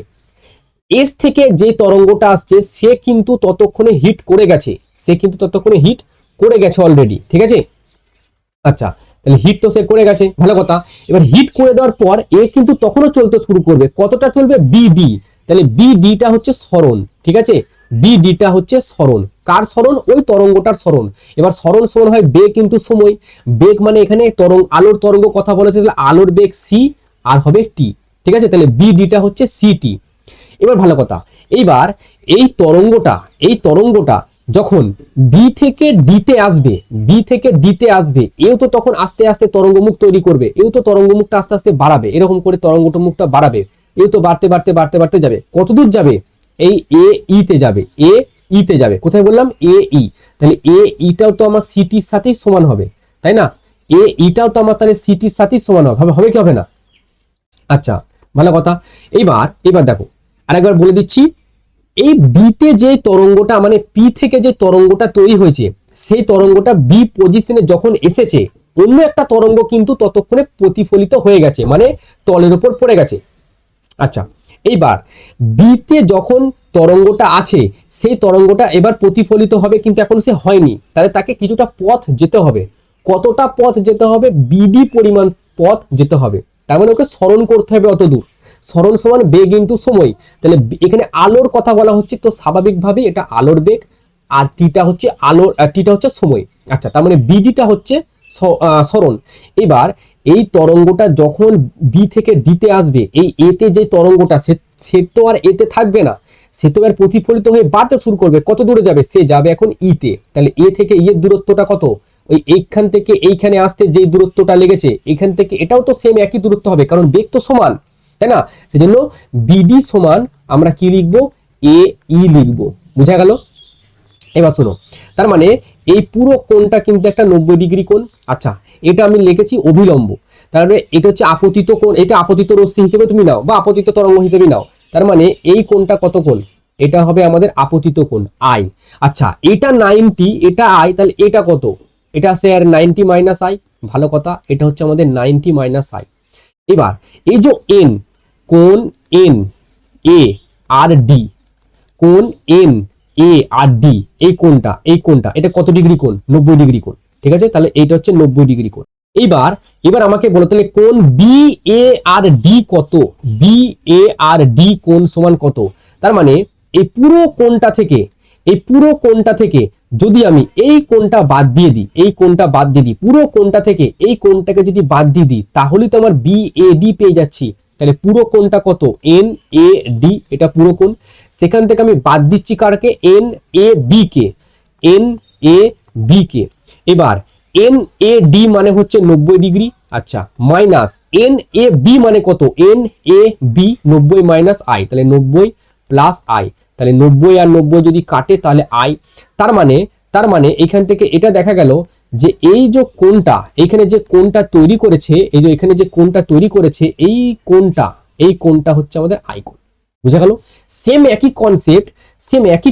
এস থেকে যে তরঙ্গটা আসছে সে কিন্তু ততক্ষণে হিট করে গেছে, সে কিন্তু ততক্ষণে হিট করে গেছে অলরেডি, ঠিক আছে? আচ্ছা, তাহলে হিট তো সে করে গেছে, ভালো কথা। এবার হিট করে দেওয়ার পর এ কিন্তু তখনও চলতে শুরু করবে, কতটা চলবে? বিডি। তাহলে বিডিটা হচ্ছে সরণ, ঠিক আছে, বিডিটা হচ্ছে সরণ। কার সরণ? ওই তরঙ্গটার সরণ। এবার সরণ সমান হয় বেগ কিন্তু সময়। বেগ মানে এখানে আলোর তরঙ্গ কথা বলেছে, তাহলে আলোর বেগ সি আর হবে টি, ঠিক আছে? তাহলে বিডিটা হচ্ছে সিটি। এবার ভালো কথা, এইবার এই তরঙ্গটা যখন বি থেকে ডিতে আসবে, বি থেকে ডিতে আসবে, এও তো তখন আস্তে আস্তে তরঙ্গমুখ তৈরি করবে, এও তো তরঙ্গমুখটা আস্তে আস্তে বাড়াবে, এরকম করে তরঙ্গমুখটা বাড়াবে, এও তো বাড়তে বাড়তে বাড়তে বাড়তে যাবে। কত দূর যাবে? এই এ ই তে যাবে, এ ই তে যাবে। কোথায় বললাম? এ ই। তাহলে এ ইটাও তো আমার সিটির সাথেই সমান হবে, তাই না? এ ইটাও তো আমার তাহলে সিটির সাথেই সমান হবে, হবে কি হবে না? আচ্ছা, ভালো কথা। এবার দেখো, আরেকবার বলে দিচ্ছি, এই বিতে যে তরঙ্গটা, মানে পি থেকে যে তরঙ্গটা তৈরি হয়েছে, সেই তরঙ্গটা বি পজিশনে যখন এসেছে, অন্য একটা তরঙ্গ কিন্তু ততক্ষণে প্রতিফলিত হয়ে গেছে, মানে তলের উপর পড়ে গেছে। আচ্ছা, এইবার বিতে যখন তরঙ্গটা আছে, সেই তরঙ্গটা এবার প্রতিফলিত হবে, কিন্তু এখন সে হয়নি, তাহলে তাকে কিছুটা পথ যেতে হবে। কতটা পথ যেতে হবে? বিডি পরিমাণ পথ যেতে হবে। তার মানে ওকে স্মরণ করতে হবে অত দূর। স্মরণ সমান বেগ ইন্টু সময়। তাহলে এখানে আলোর কথা বলা হচ্ছে, তো স্বাভাবিকভাবে এটা আলোর বেগ, আর টিটা হচ্ছে সময়। আচ্ছা, তার মানে বিডিটা হচ্ছে স্মরণ। এবার এই তরঙ্গটা যখন বি থেকে ডিতে আসবে, এই এতে যে তরঙ্গটা, সে তো আর এতে থাকবে না, সে তো আর প্রতিফলিত হয়ে বাড়তে শুরু করবে। কত দূরে যাবে? সে যাবে এখন ইতে। তাহলে এ থেকে ইয়ের দূরত্বটা কত? ওই এইখান থেকে এইখানে আসতে যে দূরত্বটা লেগেছে, এখান থেকে এটাও তো সেম একই দূরত্ব হবে, কারণ বেগ তো সমান, তাই না? সেজন্য বিডি সমান আমরা কি লিখবো? এ ই লিখবো। বুঝা গেল? এবার শোনো, তার মানে এই পুরো কোণটা কিন্তু একটা 90 ডিগ্রি কোণ। আচ্ছা, এটা আমি লিখেছি অভিলম্ব, তারপরে এটা হচ্ছে আপতিত কোণ, এটা আপতিত রশ্মি হিসেবে তুমি নাও বা আপতিত তরঙ্গ হিসেবে নাও। তার মানে এই কোণটা কত কোণ? এটা হবে আমাদের আপতিত কোণ আই। আচ্ছা, এটা 90, এটা আই, তাহলে এটা কত? এটা আছে আর 90 মাইনাস আই। ভালো কথা, এটা হচ্ছে আমাদের 90 মাইনাস আই। এবার এই যে এন, কোণ এন এ আর ডি, কোণ এন এ আর ডি, এই কোণটা এটা কত ডিগ্রি কোণ? 90 ডিগ্রি কোণ। ঠিক আছে, তাহলে এইটা হচ্ছে 90 ডিগ্রি কোণ। এবার এবার আমাকে বলো তাহলে কোণ বি এ আর ডি কত, বি এ আর ডি কোণ সমান কত। তার মানে এই পুরো কোণটা থেকে, এই পুরো কোণটা থেকে যদি আমি এই কোণটা বাদ দিয়ে দিই, এই কোণটা বাদ দিয়ে দিই, পুরো কোণটা থেকে এই কোণটাকে যদি বাদ দিয়ে দিই, তাহলে তো আমার বি এ ডি পেয়ে যাচ্ছি। তাহলে পুরো কোণটা কত, এন এ ডি, এটা পুরো কোণ। সেখান থেকে আমি বাদ দিচ্ছি কারকে, N A B K, N A B K. এবার এন এ ডি মানে হচ্ছে 90 ডিগ্রি, আচ্ছা, মাইনাস এন এ বি মানে কত, N A B 90 minus I, তাহলে 90 প্লাস আই, তাহলে 90 আর 90 যদি কাটে তাহলে আই। তার মানে এখান থেকে এটা দেখা গেল যে এই যে কোণটা, এখানে যে কোণটা তৈরি করেছে, এই যে এখানে যে কোণটা তৈরি করেছে, এই কোণটা হচ্ছে আমাদের আই কোণ। বুঝা গেল? সেম একই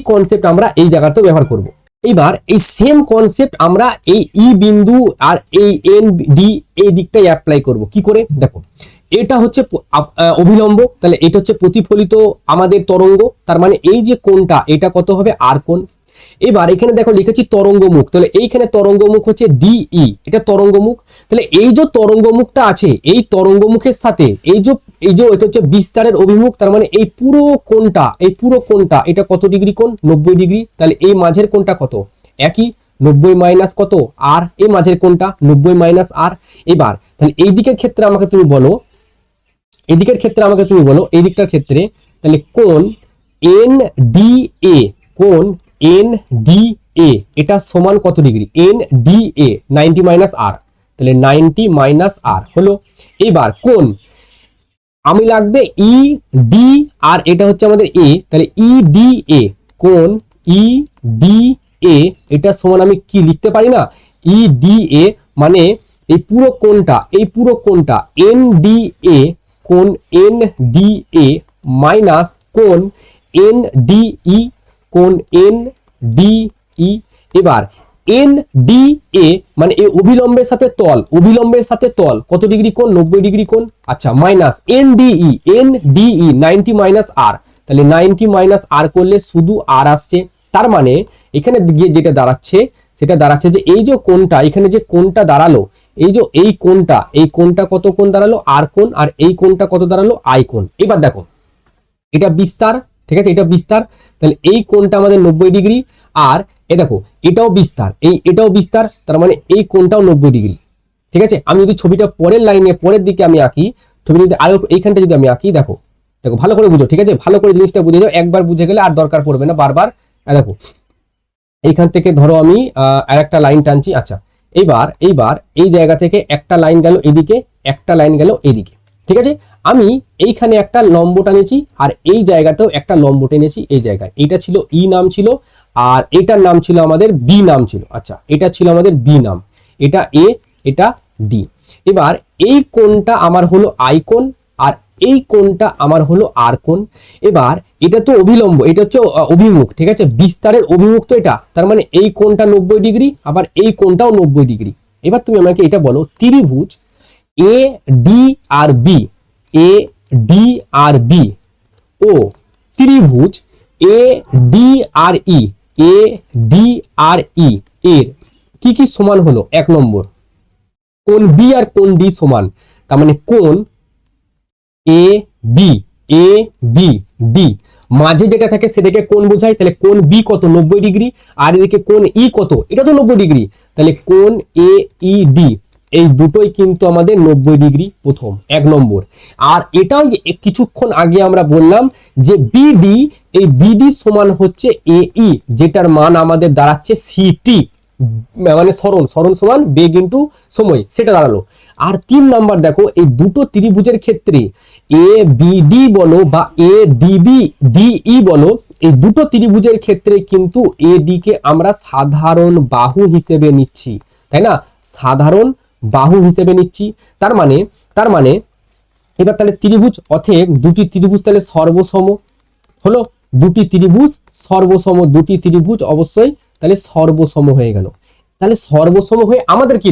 কনসেপ্ট আমরা এই জায়গাতেও ব্যবহার করব। এবার এই সেম কনসেপ্ট আমরা এই ই বিন্দু আর এই এন ডি এই দিকটাই অ্যাপ্লাই করব। কি করে দেখো, এটা হচ্ছে অভিলম্ব, তাহলে এটা হচ্ছে প্রতিফলিত আমাদের তরঙ্গ, তার মানে এই যে কোণটা এটা কত হবে, আর কোণ। এবার এখানে দেখো লিখেছি তরঙ্গমুখ, তাহলে এইখানে তরঙ্গমুখ হচ্ছে ডিই, এটা তরঙ্গমুখ। তাহলে এই যে তরঙ্গমুখটা আছে, এই তরঙ্গমুখের সাথে এই যে এটা হচ্ছে বিস্তারের অভিমুখ, তার মানে এই পুরো কোণটা এটা কত ডিগ্রি কোণ, 90 ডিগ্রি। তাহলে এই মাঝের কোণটা কত, একই 90 মাইনাস কত আর, এই মাঝের কোণটা 90 মাইনাস আর। এবার তাহলে এই দিকের ক্ষেত্রে আমাকে তুমি বলো, এই দিকটার ক্ষেত্রে তাহলে কোণ এন ডি এ, কোণ এন ডি এ এটা সমান কত degree, N D A 90 minus R, তাহলে 90 মাইনাস আর হলো। এবার কোণ আমি লাগবে ই ডি আর এটা হচ্ছে আমাদের এ, তাহলে ই ডি এ, কোণ ই ডি এ এটা সমান আমি কি লিখতে পারি না, ই ডি এ মানে এই পুরো কোণটা এন ডি এ, কোণ এন ডি এ মাইনাস কোণ এন ডি ই, কোণ এন ডি ই। এবার এন ডি এ মানে এই অভিলম্বের সাথে তল কত ডিগ্রি কোণ, 90 ডিগ্রি কোণ, আচ্ছা, minus N DE 90 minus R, তাহলে 90 মাইনাস আর করলে শুধু আর আসছে। তার মানে এখানে গিয়ে যেটা দাঁড়াচ্ছে সেটা দাঁড়াচ্ছে যে এই যে কোণটা, এখানে যে কোণটা দাঁড়ালো, এই যে এই কোণটা কত কোণ দাঁড়ালো, আর কোণ, আর এই কোণটা কত দাঁড়ালো, আই কোণ। এবার দেখো এটা বিস্তার, ঠিক আছে, এটা বিস্তার, তাহলে এই কোণটা আমাদের 90 ডিগ্রি, আর এ দেখো এটাও বিস্তার, তার মানে এই কোণটাও 90 ডিগ্রি। ঠিক আছে, আমি যদি ছবিটা পরের দিকে আমি আঁকি, ছবি যদি আরো এইখানটা যদি আমি আঁকি, দেখো ভালো করে বুঝো, ঠিক আছে, ভালো করে জিনিসটা বুঝে যাও, একবার বুঝে গেলে আর দরকার পড়বে না বারবার। দেখো এইখান থেকে ধরো আমি আরেকটা লাইন টানছি, আচ্ছা, এইবার এই জায়গা থেকে একটা লাইন গেল এদিকে, একটা লাইন গেল এদিকে, ঠিক আছে। আমি এইখানে একটা লম্ব টানেছি আর এই জায়গাতেও একটা লম্ব টেনেছি, এই জায়গায় এটা ছিল ই নাম ছিল আর এটার নাম ছিল আমাদের বি নাম ছিল, আচ্ছা, এটা ছিল আমাদের বি নাম, এটা এ, এটা ডি। এবার এই কোণটা আমার হলো আই কোণ আর এই কোণটা আমার হলো আর কোণ। এবার এটা তো অভিলম্ব, এটা হচ্ছে অভিমুখ, ঠিক আছে, বিস্তারের অভিমুখ তো এটা, তার মানে এই কোণটা 90 ডিগ্রি, আবার এই কোণটাও 90 ডিগ্রি। এবার তুমি আমাকে এটা বলো, ত্রিভুজ A D R B, A D R B ও ত্রিভুজ A D R E, A D আর ই এর কি কি সমান হলো, 1 নম্বর কোণ বি আর কোণ ডি সমান, তার মানে কোণ এ বি ডি মাঝে যেটা থাকে সেটাকে কোণ বোঝায়, তাহলে কোণ বি কত, 90 ডিগ্রি, আর এদিকে কোণ ই কত, এটা তো 90 ডিগ্রি, তাহলে কোণ এ ই ডি এই দুটোই কিন্তু আমাদের 90 ডিগ্রি, প্রথম 1 নম্বর। আর এটাও কিছুক্ষণ আগে আমরা বললাম যে বিডি, এই বিডি সমান হচ্ছে এ ই, যেটার মান আমাদের দাঁড়াচ্ছে সিটি, মানে সরণ সমান বেগ ইন্টু সময়, সেটা দাঁড়ালো। আর 3 নাম্বার দেখো, এই দুটো ত্রিভুজের ক্ষেত্রে এ বিডি বলো বা এ ডিবি ডিই বলো, এই দুটো ত্রিভুজের ক্ষেত্রে কিন্তু এ ডি কে আমরা সাধারণ বাহু হিসেবে নিচ্ছি, তাই না, সাধারণ বাহু হিসেবে নিচ্ছি। তার মানে এবার তাহলে ত্রিভুজ, অতএব দুটি ত্রিভুজ তাহলে সর্বসম হলো, দুটি ত্রিভুজ অবশ্যই তাহলে সর্বসম হয়ে গেল। তাহলে সর্বসম হয়ে আমাদের কি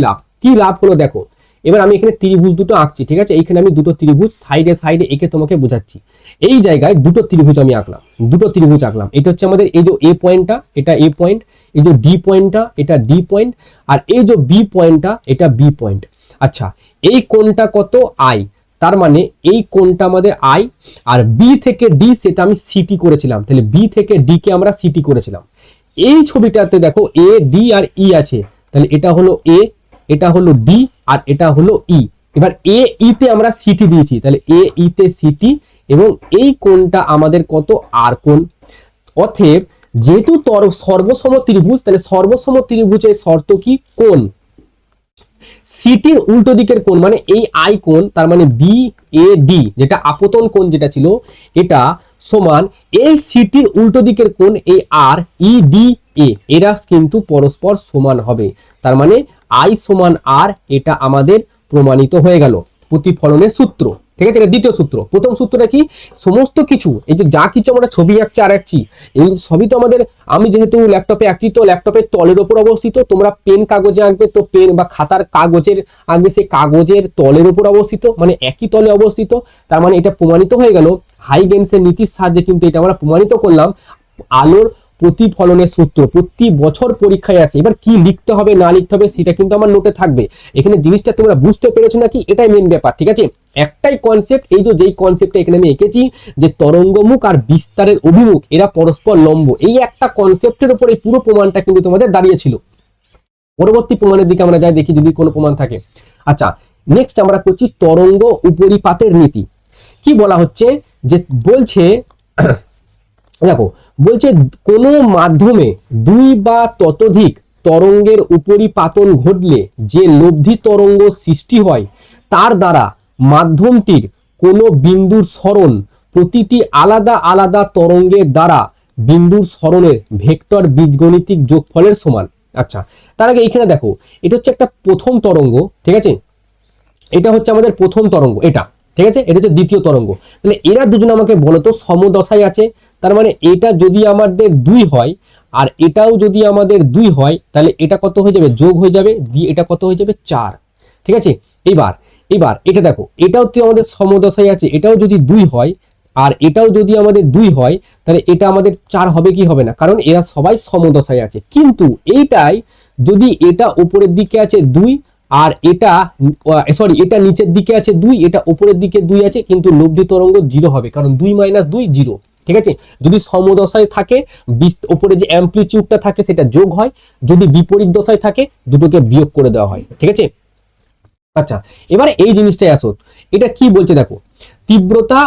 লাভ হলো, দেখো এবার আমি এখানে ত্রিভুজ দুটো আঁকছি, ঠিক আছে, এইখানে আমি দুটো ত্রিভুজ সাইডে সাইডে এঁকে তোমাকে বোঝাচ্ছি। এই জায়গায় দুটো ত্রিভুজ আমি আঁকলাম, দুটো ত্রিভুজ আঁকলাম। এটা হচ্ছে আমাদের এই যে এ পয়েন্টটা, এটা এ পয়েন্ট, এই যে ডি পয়েন্টটা এটা ডি পয়েন্ট, আর এই যে বি পয়েন্টটা এটা বি পয়েন্ট। আচ্ছা, এই কোণটা কত? আই, তার মানে এই কোণটা আমাদের আই, আর বি থেকে ডি সেটা আমি সিটি করেছিলাম, তাহলে বি থেকে ডি কে আমরা সিটি করেছিলাম। এই ছবিটাতে দেখো এ ডি আর ই আছে, তাহলে এটা হলো এ, এটা হলো ডি, আর এটা হলো ই। এবার এ ই তে আমরা সিটি দিয়েছি, তাহলে এ ই তে সিটি, এবং এই কোণটা আমাদের কত? আর কোণ। অতএব যেহেতু সর্বসম ত্রিভুজ, তাহলে সর্বসম ত্রিভুজের শর্ত কি? কোণ। সিটির উল্টো দিকের কোণ মানে এই আই কোণ, তার মানে বি এ ডি যেটা আপতন কোণ যেটা ছিল, এটা সমান এই সিটির উল্টো দিকের কোণ এই আর ই ডি এ, এরা কিন্তু পরস্পর সমান হবে। তার মানে আই সমান আর, এটা আমাদের প্রমাণিত হয়ে গেল প্রতিফলনের সূত্র। ঠিক আছে, এটা দ্বিতীয় সূত্র। প্রথম সূত্রটা কি? সমস্ত কিছু এই যে যা কিছু আমরা ছবি আঁকছি আর আঁকছি, এই সবই তো আমাদের, আমি যেহেতু ল্যাপটপে আঁকছি তো ল্যাপটপের তলের ওপর অবস্থিত, তোমরা পেন কাগজে আঁকবে তো পেন বা খাতার কাগজের আঁকবে, সেই কাগজের তলের ওপর অবস্থিত, মানে একই তলে অবস্থিত। তার মানে এটা প্রমাণিত হয়ে গেল হাইগেন্সের নীতির সাহায্যে, কিন্তু এটা আমরা প্রমাণিত করলাম আলোর প্রতিফলনের সূত্র। প্রতি বছর পরীক্ষায় আসে, এবার কি লিখতে হবে না লিখতে হবে সেটা কিন্তু আমার নোটে থাকবে। এখানে জিনিসটা তোমরা বুঝতে পেরেছো নাকি, এটাই মেন ব্যাপার। ঠিক আছে, একটাই কনসেপ্ট, এই যে যেই কনসেপ্টটা এখানে আমি এঁকেছি যে তরঙ্গমুখ আর বিস্তারের অভিমুখ এরা পরস্পর লম্ব, এই একটা কনসেপ্টের উপর এই পুরো প্রমাণটা কিন্তু তোমাদের দাঁড়িয়েছিল। পরবর্তী প্রমাণের দিকে আমরা যাই, দেখি যদি কোনো প্রমাণ থাকে। আচ্ছা, নেক্সট আমরা করছি তরঙ্গ উপরিপাতের নীতি। কি বলা হচ্ছে? যে বলছে দেখো, বলছে কোনো মাধ্যমে দুই বা ততোধিক তরঙ্গের উপরিপাতন ঘটলে যে লব্ধি তরঙ্গ সৃষ্টি হয়, তার দ্বারা মাধ্যমটির কোনো বিন্দুর সরণ প্রতিটি আলাদা আলাদা তরঙ্গের দ্বারা বিন্দুর সরণের ভেক্টর বীজগণিতিক যোগফলের সমান। আচ্ছা, তার আগে এইখানে দেখো, এটা হচ্ছে একটা প্রথম তরঙ্গ, ঠিক আছে, এটা হচ্ছে আমাদের প্রথম তরঙ্গ, এটা ঠিক আছে, এটা হচ্ছে দ্বিতীয় তরঙ্গ। তাহলে এরা দুজন আমাকে বলো তো সমদশায় আছে, তার মানে এটা যদি আমাদের 2 হয় আর এটাও যদি আমাদের 2 হয়, তাহলে এটা কত হয়ে যাবে? যোগ হয়ে যাবে, দিয়ে এটা কত হয়ে যাবে? 4। ঠিক আছে, এবার এটা দেখো, এটাও তো আমাদের সমদশায় আছে, এটাও যদি 2 হয় আর এটাও যদি আমাদের 2 হয়, তাহলে এটা আমাদের 4 হবে কি হবে না? কারণ এরা সবাই সমদশায় আছে। কিন্তু এইটাই যদি এটা উপরের দিকে আছে 2 আর এটা সরি এটা নিচের দিকে আছে 2, এটা উপরের দিকে 2 আছে, কিন্তু লব্ধি তরঙ্গ 0 হবে, কারণ 2 - 2 0। ঠিক আছে, যদি সমদশায় থাকে উপরে যে অ্যামপ্লিটিউডটা থাকে সেটা যোগ হয়, যদি বিপরীত দশায় থাকে দুটোকে বিয়োগ করে দেওয়া হয়। ঠিক আছে, আচ্ছা, এবারে এই জিনিসটাই আসো, এটা কি বলছে দেখো, তীব্রতা।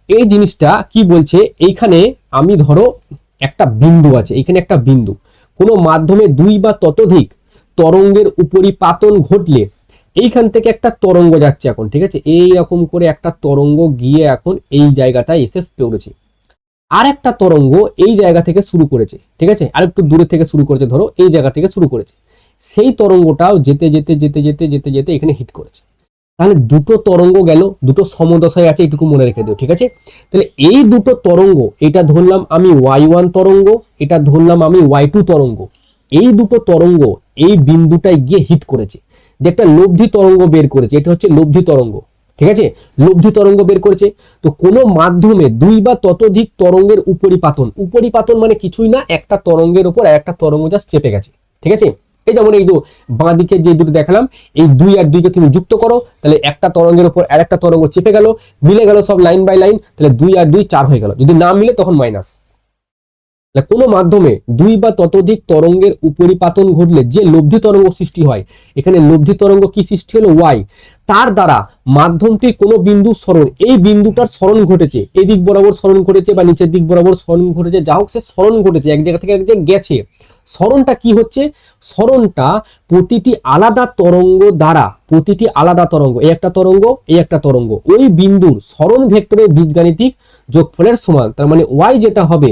এই জিনিসটা কি বলছে, এইখানে আমি ধরো একটা বিন্দু আছে, এইখানে একটা বিন্দু, কোনো মাধ্যমে 2 বা ততোধিক তরঙ্গের উপরিপাতন ঘটলে এইখান থেকে একটা তরঙ্গ যাচ্ছে এখন, ঠিক আছে, এইরকম করে একটা তরঙ্গ গিয়ে এখন এই জায়গাটায় এসে পড়েছে। আর একটা তরঙ্গ এই জায়গা থেকে শুরু করেছে, ঠিক আছে, আর একটু দূরে থেকে শুরু করেছে, ধরো এই জায়গা থেকে শুরু করেছে, সেই তরঙ্গটাও যেতে যেতে যেতে যেতে যেতে যেতে এখানে হিট করেছে। তাহলে দুটো তরঙ্গ গেল, দুটো সমদশায় আছে, এটুকু মনে রেখে দিও। ঠিক আছে, তাহলে এই দুটো তরঙ্গ, এটা ধরলাম আমি y1 তরঙ্গ, এটা ধরলাম আমি y2 তরঙ্গ, এই দুটো তরঙ্গ এই বিন্দুটায় গিয়ে হিট করেছে, যে একটা লব্ধি তরঙ্গ বের করেছে, এটা হচ্ছে লব্ধি তরঙ্গ। ঠিক আছে, লব্ধি তরঙ্গ বের করেছে। তো কোনো মাধ্যমে 2 বা ততোধিক তরঙ্গের উপরিপাতন, উপরিপাতন মানে কিছুই না, একটা তরঙ্গের উপর আর একটা তরঙ্গ জাস্ট চেপে গেছে। ঠিক আছে, এই যেমন এই বাঁ দিকে যে দুটো দেখালাম, এই 2 আর 2 কে তুমি যুক্ত করো, তাহলে একটা তরঙ্গের উপর আর একটা তরঙ্গ চেপে গেল, মিলে গেল সব লাইন বাই লাইন, তাহলে 2 আর 2 4 হয়ে গেল, যদি না মিলে তখন মাইনাস। কোনো মাধ্যমে 2 বা ততোধিক তরঙ্গের উপরিপাতন ঘটলে যে লব্ধি তরঙ্গ সৃষ্টি হয়, এখানে লব্ধি তরঙ্গ কি সৃষ্টি হলো? y, তার দ্বারা মাধ্যমটির কোনো বিন্দুর সরণ, এই বিন্দুটার সরণ ঘটেছে, এই দিক বরাবর সরণ ঘটেছে বা নিচের দিক বরাবর সরণ ঘটেছে, যা হোক সে সরণ ঘটেছে, এক জায়গা থেকে এক জায়গায় গেছে। সরণটা কি হচ্ছে? সরণটা প্রতিটি আলাদা তরঙ্গ দ্বারা, প্রতিটি আলাদা তরঙ্গ, এই একটা তরঙ্গ এই একটা তরঙ্গ, ওই বিন্দুর সরণ ভেক্টরের বীজগাণিতিক যোগফলের সমান। তার মানে y যেটা হবে,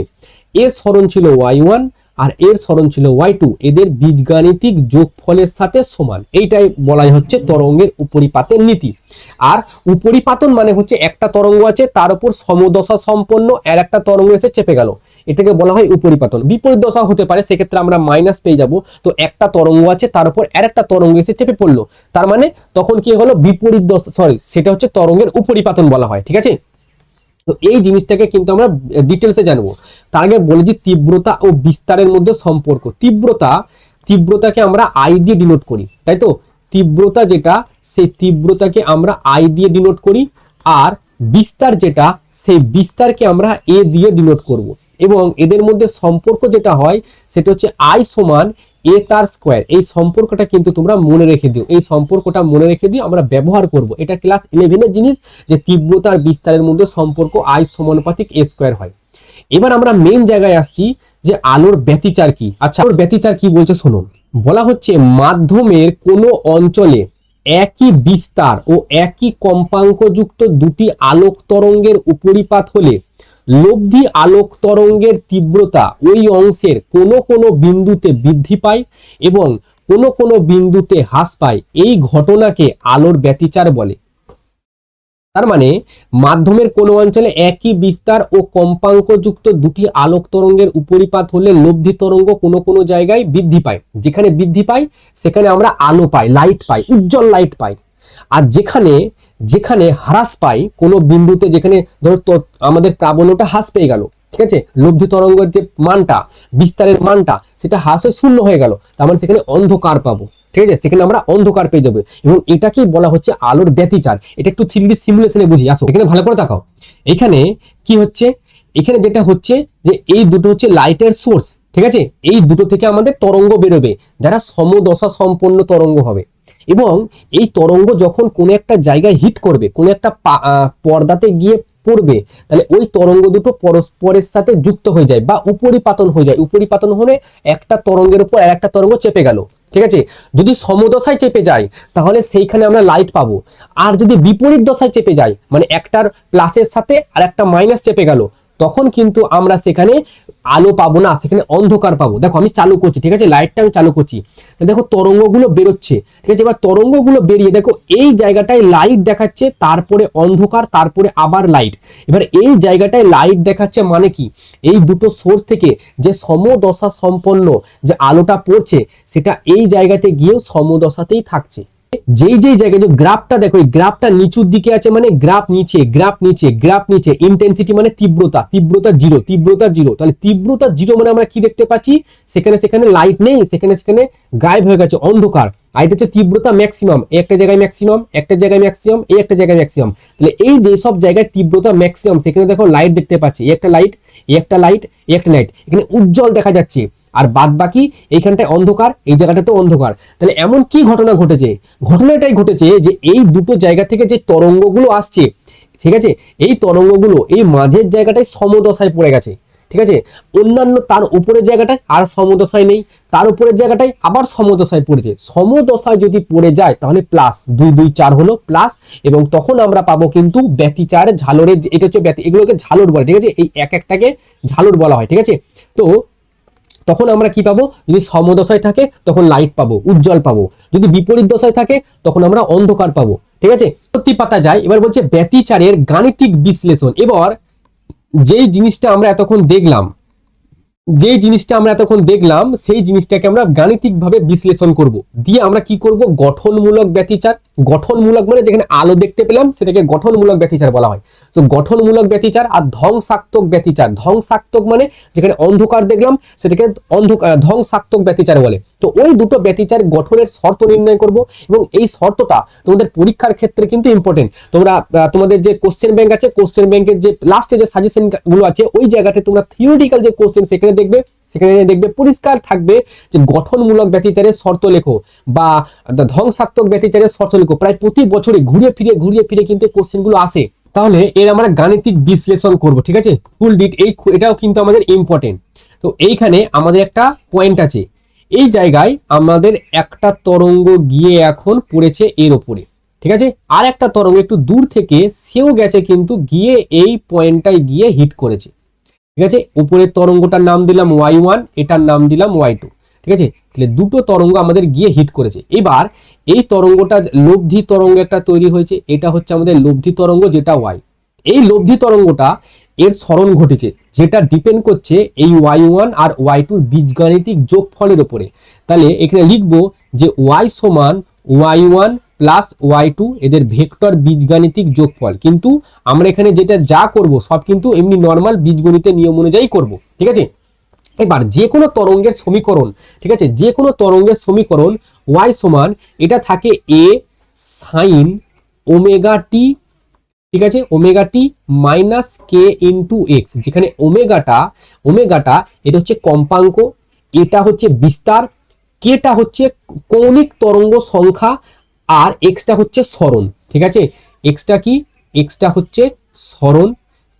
এর সরণ ছিল y1 আর এর সরণ ছিল y2, এদের বীজগাণিতিক যোগফলের সাথে সমান। এইটাই বলাই হচ্ছে তরঙ্গের উপরিপাতের নীতি। আর উপরিপাতন মানে হচ্ছে একটা তরঙ্গ আছে, তার উপর সমদশা সম্পন্ন আর একটা তরঙ্গ এসে চেপে গেল, এটাকে বলা হয় উপরিপাতন। বিপরীত দশা হতে পারে, সেক্ষেত্রে আমরা মাইনাস পেয়ে যাব। তো একটা তরঙ্গ আছে, তার উপর আরেকটা তরঙ্গ এসে চেপে পড়লো, তার মানে তখন কি হলো বিপরীত দশা, সরি সেটা হচ্ছে তরঙ্গের উপরিপাতন বলা হয়। ঠিক আছে, তো এই জিনিসটাকে কিন্তু আমরা ডিটেলসে জানবো। তার আগে বলি যে তীব্রতা ও বিস্তারের মধ্যে সম্পর্ক। তীব্রতাকে আমরা আই দিয়ে ডিনোট করি, তাই তো? তীব্রতা যেটা, সেই তীব্রতাকে আমরা আই দিয়ে ডিনোট করি, আর বিস্তার যেটা, সেই বিস্তারকে আমরা এ দিয়ে ডিনোট করব। এবং এদের মধ্যে সম্পর্ক যেটা হয় সেটা হচ্ছে আই সমান এ তার স্কোয়ার। এই সম্পর্কটা কিন্তু তোমরা মনে রেখে দিও, এই সম্পর্কটা মনে রেখে দিও, আমরা ব্যবহার করব। এটা ক্লাস 11-এর জিনিস, যে তীব্রতা আর বিস্তারের মধ্যে সম্পর্ক আই সমানুপাতিক এ স্কোয়ার হয়। এবার আমরা মেন জায়গায় আসছি, যে আলোর ব্যতিচার কি। আচ্ছা, আলোর ব্যতিচার কি বলছে শোনো। বলা হচ্ছে মাধ্যমের কোনো অঞ্চলে একই বিস্তার ও একই কম্পাঙ্কযুক্ত দুটি আলোক তরঙ্গের উপরিপাত হলে লব্ধি আলোক তরঙ্গের তীব্রতা ওই অংশের কোনো কোনো বিন্দুতে বৃদ্ধি পায় এবং কোনো কোনো বিন্দুতে হ্রাস পায়। এই ঘটনাকে আলোর ব্যতিচার বলে। তার মানে মাধ্যমের কোনো অঞ্চলে একই বিস্তার ও কম্পাঙ্কযুক্ত দুটি আলোক তরঙ্গের উপরিপাত হলে লব্ধি তরঙ্গ কোনো কোনো জায়গায় বৃদ্ধি পায়। যেখানে বৃদ্ধি পায় সেখানে আমরা আলো পাই, লাইট পাই, উজ্জ্বল লাইট পাই। আর যেখানে যেখানে হ্রাস পাই কোনো বিন্দুতে, যেখানে ধরো আমাদের প্রাবল্যটা হ্রাস পেয়ে গেল, ঠিক আছে, লব্ধি তরঙ্গের যে মানটা, বিস্তারের মানটা, সেটা হ্রাস হয়ে শূন্য হয়ে গেল, তার মানে সেখানে অন্ধকার পাবো। ঠিক আছে, সেখানে আমরা অন্ধকার পেয়ে যাবো, এবং এটাকেই বলা হচ্ছে আলোর ব্যতিচার। এটা একটু 3D সিমুলেশনে বুঝি, আসো এখানে ভালো করে তাকাও। এখানে কি হচ্ছে, এখানে যেটা হচ্ছে যে এই দুটো হচ্ছে লাইটের সোর্স, ঠিক আছে, এই দুটো থেকে আমাদের তরঙ্গ বেরোবে, যারা সমদশা সম্পন্ন তরঙ্গ হবে। এবং এই তরঙ্গ যখন কোনো একটা জায়গায় হিট করবে, কোনো একটা পর্দাতে গিয়ে পড়বে, তাহলে ওই তরঙ্গ দুটো পরস্পরের সাথে যুক্ত হয়ে যায় বা উপরিপাতন হয়ে যায়। উপরিপাতন হলে একটা তরঙ্গের উপর আর একটা তরঙ্গ চেপে গেল, ঠিক আছে। যদি সমদশায় চেপে যায় তাহলে সেইখানে আমরা লাইট পাবো। আর যদি বিপরীত দশায় চেপে যায়, মানে একটার প্লাসের সাথে আর একটা মাইনাস চেপে গেল, তখন কিন্তু আমরা সেখানে আলো পাবো না, সেখানে অন্ধকার পাবো। দেখো আমি চালু করছি, ঠিক আছে, লাইটটা আমি চালু করছি, দেখো তরঙ্গগুলো বেরোচ্ছে, ঠিক আছে। এবার তরঙ্গগুলো বেরিয়ে দেখো এই জায়গাটায় লাইট দেখাচ্ছে, তারপরে অন্ধকার, তারপরে আবার লাইট। এবার এই জায়গাটায় লাইট দেখাচ্ছে মানে কি, এই দুটো সোর্স থেকে যে সমদশা সম্পন্ন যে আলোটা পড়ছে, সেটা এই জায়গাতে গিয়েও সমদশাতেই থাকছে। যেই যেই জায়গায় যে গ্রাফটা দেখো, এই গ্রাফটা নিচুর দিকে আছে মানে গ্রাফ নিচে, গ্রাফ নিচে, গ্রাফ নিচে। ইন্টেন্সিটি মানে তীব্রতা, তীব্রতা জিরো, তীব্রতা জিরো। তাহলে তীব্রতা জিরো মানে আমরা কি দেখতে পাচ্ছি, সেখানে সেখানে লাইট নেই, সেখানে সেখানে গায়েব হয়ে গেছে, অন্ধকার। আর এটা হচ্ছে তীব্রতা ম্যাক্সিমাম, একটা জায়গায় ম্যাক্সিমাম, একটা জায়গায় ম্যাক্সিমাম, এই একটা জায়গায় ম্যাক্সিমাম। তাহলে এই যে সব জায়গায় তীব্রতা ম্যাক্সিমাম, সেখানে দেখো লাইট দেখতে পাচ্ছি, এই একটা লাইট, এই একটা লাইট, এই একটা লাইট, এখানে উজ্জ্বল দেখা যাচ্ছে। আর বাদ বাকি এইখানটায় অন্ধকার, এই জায়গাটা তো অন্ধকার। তাহলে এমন কি ঘটনা ঘটেছে, ঘটনাটাই ঘটেছে যে এই দুটো জায়গা থেকে যে তরঙ্গগুলো আসছে, ঠিক আছে, এই তরঙ্গগুলো এই মাঝের জায়গাটায় সমদশায় পড়ে গেছে, ঠিক আছে। অন্যান্য তার উপরের জায়গাটায় আর সমদশায় নেই, তার উপরের জায়গাটায় আবার সমদশায় পড়েছে। সমদশায় যদি পড়ে যায় তাহলে প্লাস 2 2 4 হলো প্লাস, এবং তখন আমরা পাবো কিন্তু ব্যতিচার ঝালরের, এটা হচ্ছে ব্যতি, এগুলোকে ঝালর বলে, ঠিক আছে, এই এক একটাকে ঝালর বলা হয়, ঠিক আছে। তো তখন আমরা কি পাবো, যদি সমদশায় থাকে তখন লাইট পাবো, উজ্জ্বল পাবো, যদি বিপরীত দশায় থাকে তখন আমরা অন্ধকার পাবো, ঠিক আছে। প্রতি পাতা যায়। এবার বলছে ব্যতিচারের গাণিতিক বিশ্লেষণ। এবার যেই জিনিসটা আমরা এতক্ষণ দেখলাম, সেই জিনিসটাকে আমরা গাণিতিকভাবে বিশ্লেষণ করব, দিয়ে আমরা কি করব, গঠনমূলক ব্যতিচার। গঠনমূলক মানে যেখানে আলো দেখতে পেলাম সেটাকে গঠনমূলক ব্যতিচার বলা হয়। তো গঠনমূলক ব্যতিচার আর ধ্বংসাত্মক ব্যতিচার। ধ্বংসাত্মক মানে যেখানে অন্ধকার দেখলাম সেটাকে ধ্বংসাত্মক ব্যতিচার বলে। তো ওই দুটো ব্যতিচার গঠনের শর্ত নির্ণয় করব, এবং এই শর্তটা তোমাদের পরীক্ষার ক্ষেত্রে কিন্তু ইম্পর্টেন্ট। তোমরা তোমাদের যে কোশ্চেন ব্যাংক আছে, কোশ্চেন ব্যাংকের যে লাস্টে যে সাজেশন গুলো আছে, ওই জায়গাতে তোমরা থিওরিটিক্যাল যে কোশ্চেন সেখানে দেখবে পরিষ্কার থাকবে যে গঠনমূলক ব্যতিচারের শর্ত লেখো বা ধ্বংসাত্মক ব্যতিচারের শর্ত লেখো। প্রায় প্রতি বছরে ঘুরিয়ে ফিরে কিন্তু কোশ্চেন গুলো আসে। তাহলে এর আমরা গাণিতিক বিশ্লেষণ করব, ঠিক আছে, ফুল ডিট। এটাও কিন্তু আমাদের ইম্পর্টেন্ট। তো এইখানে আমাদের একটা পয়েন্ট আছে, এই জায়গায় আমাদের একটা তরঙ্গ গিয়ে এখন পড়েছে এর ওপরে, ঠিক আছে। আর একটা তরঙ্গ একটু দূর থেকে সেও গেছে, কিন্তু গিয়ে এই পয়েন্টটায় গিয়ে হিট করেছে, ঠিক আছে। উপরের তরঙ্গটার নাম দিলাম y1, এটার নাম দিলাম y2, ঠিক আছে। তাহলে দুটো তরঙ্গ আমাদের গিয়ে হিট করেছে। এবার এই তরঙ্গটা লব্ধি তরঙ্গ একটা তৈরি হয়েছে, এটা হচ্ছে আমাদের লব্ধি তরঙ্গ, যেটা y। এই লব্ধি তরঙ্গটা এর স্মরণ ঘটেছে, যেটা ডিপেন্ড করছে এই y1 আর y2 বীজগাণিতিক যোগফলের উপরে। তাহলে এখানে লিখবো যে y সমান y1 প্লাস y2 এদের ভেক্টর বীজগাণিতিক যোগফল। কিন্তু আমরা এখানে যেটা যা করব সব কিন্তু এমনি নর্মাল বীজগণিতের নিয়ম অনুযায়ী করব, ঠিক আছে। এবার যে কোনো তরঙ্গের সমীকরণ, ঠিক আছে, যে কোনো তরঙ্গের সমীকরণ y সমান এটা থাকে a সাইন ওমেগা টি, ঠিক আছে, ওমেগা টি মাইনাস কে ইন্টু এক্স, যেখানে ওমেগাটা এটা হচ্ছে কম্পাঙ্ক, এটা হচ্ছে বিস্তার, কেটা হচ্ছে কৌণিক তরঙ্গ সংখ্যা, আর এক্সটা হচ্ছে সরণ, ঠিক আছে। এক্সটা কি, এক্সটা হচ্ছে সরণ,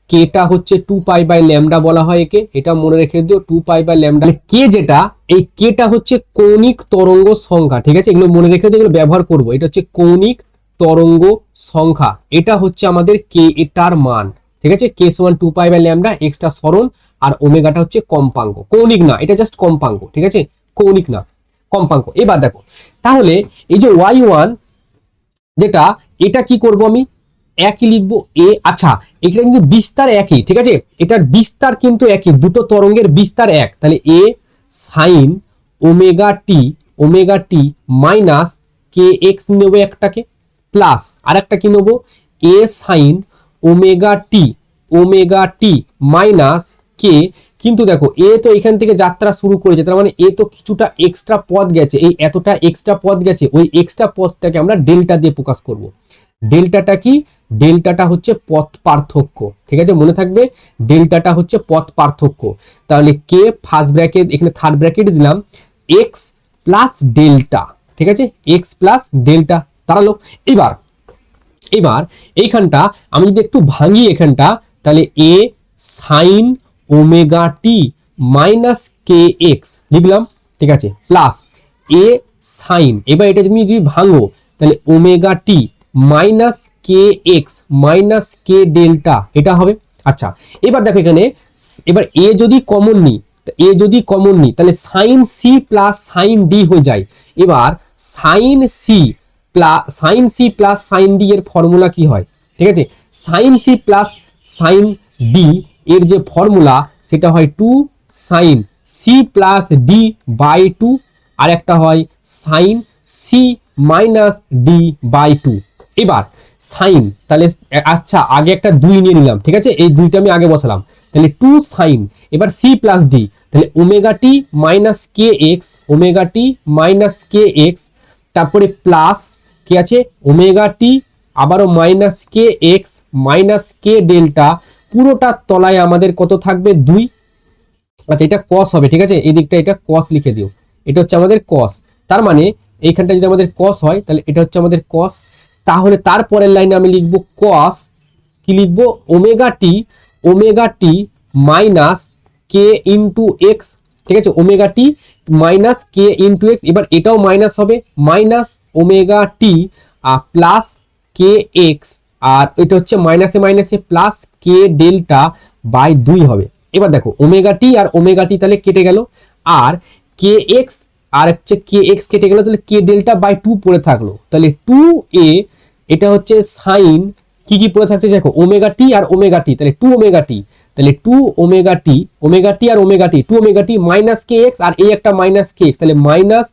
কেটা হচ্ছে 2π/λ বলা হয় একে, এটা মনে রেখে দিও 2π/λ। কে যেটা, এই কেটা হচ্ছে কৌণিক তরঙ্গ সংখ্যা, ঠিক আছে, এগুলো মনে রেখে দিও, এগুলো ব্যবহার করব। এটা হচ্ছে কৌণিক তরঙ্গ সংখ্যা, এটা হচ্ছে আমাদের কে, এটার মান, ঠিক আছে। কে সমান 2π/λ, এক্সটা সরণ, আর ওমেগাটা হচ্ছে কম্পাঙ্ক, কৌণিক না, এটা জাস্ট কম্পাঙ্ক, ঠিক আছে, কৌণিক না, কম্পাঙ্ক। এবার দেখো তাহলে এই যে y1 যেটা, এটা কি করব আমি, একই লিখবো এ। আচ্ছা, এটা কিন্তু বিস্তার একই, ঠিক আছে, এটার বিস্তার কিন্তু একই, দুটো তরঙ্গের বিস্তার এক। তাহলে এ sign omega T minus K x নেবো একটাকে, প্লাস আর একটা কি নেবো এ সাইন ওমেগা টি মাইনাস কে। কিন্তু দেখো এ তো এখান থেকে যাত্রা শুরু করেছে, তার মানে এ তো কিছুটা এক্সট্রা পদ গেছে, এই এতটা এক্সট্রা পদ গেছে, ওই এক্সট্রা পদটাকে আমরা ডেল্টা দিয়ে প্রকাশ করব। ডেল্টাটা কি, ডেল্টাটা হচ্ছে পথ পার্থক্য, ঠিক আছে, মনে থাকবে ডেল্টাটা হচ্ছে পথ পার্থক্য। তাহলে কে ফার্স্ট ব্র্যাকেট, এখানে থার্ড ব্র্যাকেট দিলাম, এক্স প্লাস ডেল্টা, ঠিক আছে, এক্স প্লাস ডেল্টা দাঁড়ালো। এবার এইখানটা আমি যদি একটু ভাঙি এখানটা, তাহলে এ sign omega T minus K x লিখলাম, ঠিক আছে, প্লাস এ সাইন, এবার এটা যদি ভাঙো তাহলে omega T minus K X minus কে ডেল্টা, এটা হবে। আচ্ছা, এবার দেখো এখানে, এবার এ যদি কমন নিই তাহলে sine C plus sine D হয়ে যায়। এবার sine C plus sine D এর ফর্মুলা কি হয়, ঠিক আছে, sine C plus sine D এর যে ফর্মুলা সেটা হয় 2 sine C plus D by 2, আর একটা হয় sine C minus D by 2। এবার সাইন, তাহলে আচ্ছা আগে একটা 2 নিয়ে নিলাম, ঠিক আছে, এই 2টা আমি আগে বসালাম, তাহলে 2 সাইন, এবার সি প্লাস ডি, তাহলে omega T minus K x, তারপরে প্লাস কি আছে ওমেগা টি, আবারও মাইনাস কে এক্স মাইনাস কে ডেল্টা, পুরোটার তলায় আমাদের কত থাকবে 2। আচ্ছা, এটা কস হবে, ঠিক আছে, এই দিকটা এটা কস লিখে দিও, এটা হচ্ছে আমাদের কস। তার মানে এইখানটা যদি আমাদের কস হয় তাহলে এটা হচ্ছে আমাদের কস। তাহলে তারপরের লাইনে আমি লিখবো কস, কি লিখবো, ওমেগা টি মাইনাস কে ইন্টু এক্স, ঠিক আছে, ওমেগা টি মাইনাস কে ইন্টু এক্স, এবার এটাও মাইনাস হবে, মাইনাস ওমেগা টি প্লাস কে এক্স, আর এটা হচ্ছে মাইনাসে প্লাস কে ডেল্টা বাই 2 হবে। এবার দেখো ওমেগা টি আর ওমেগা টি তাহলে কেটে গেল, আর কে এক্স আর হচ্ছে কে এক্স কেটে গেল, তাহলে কে ডেল্টা বাই 2 পড়ে থাকলো। তাহলে 2a, এটা হচ্ছে সাইন কি পড়ে থাকছে দেখো ওমেগা টি আর ওমেগা টি, তাহলে 2 ওমেগা টি, তাহলে 2 ওমেগা টি আর omega T 2 omega T minus K X, আর এই একটা মাইনাস কে এক্স, তাহলে minus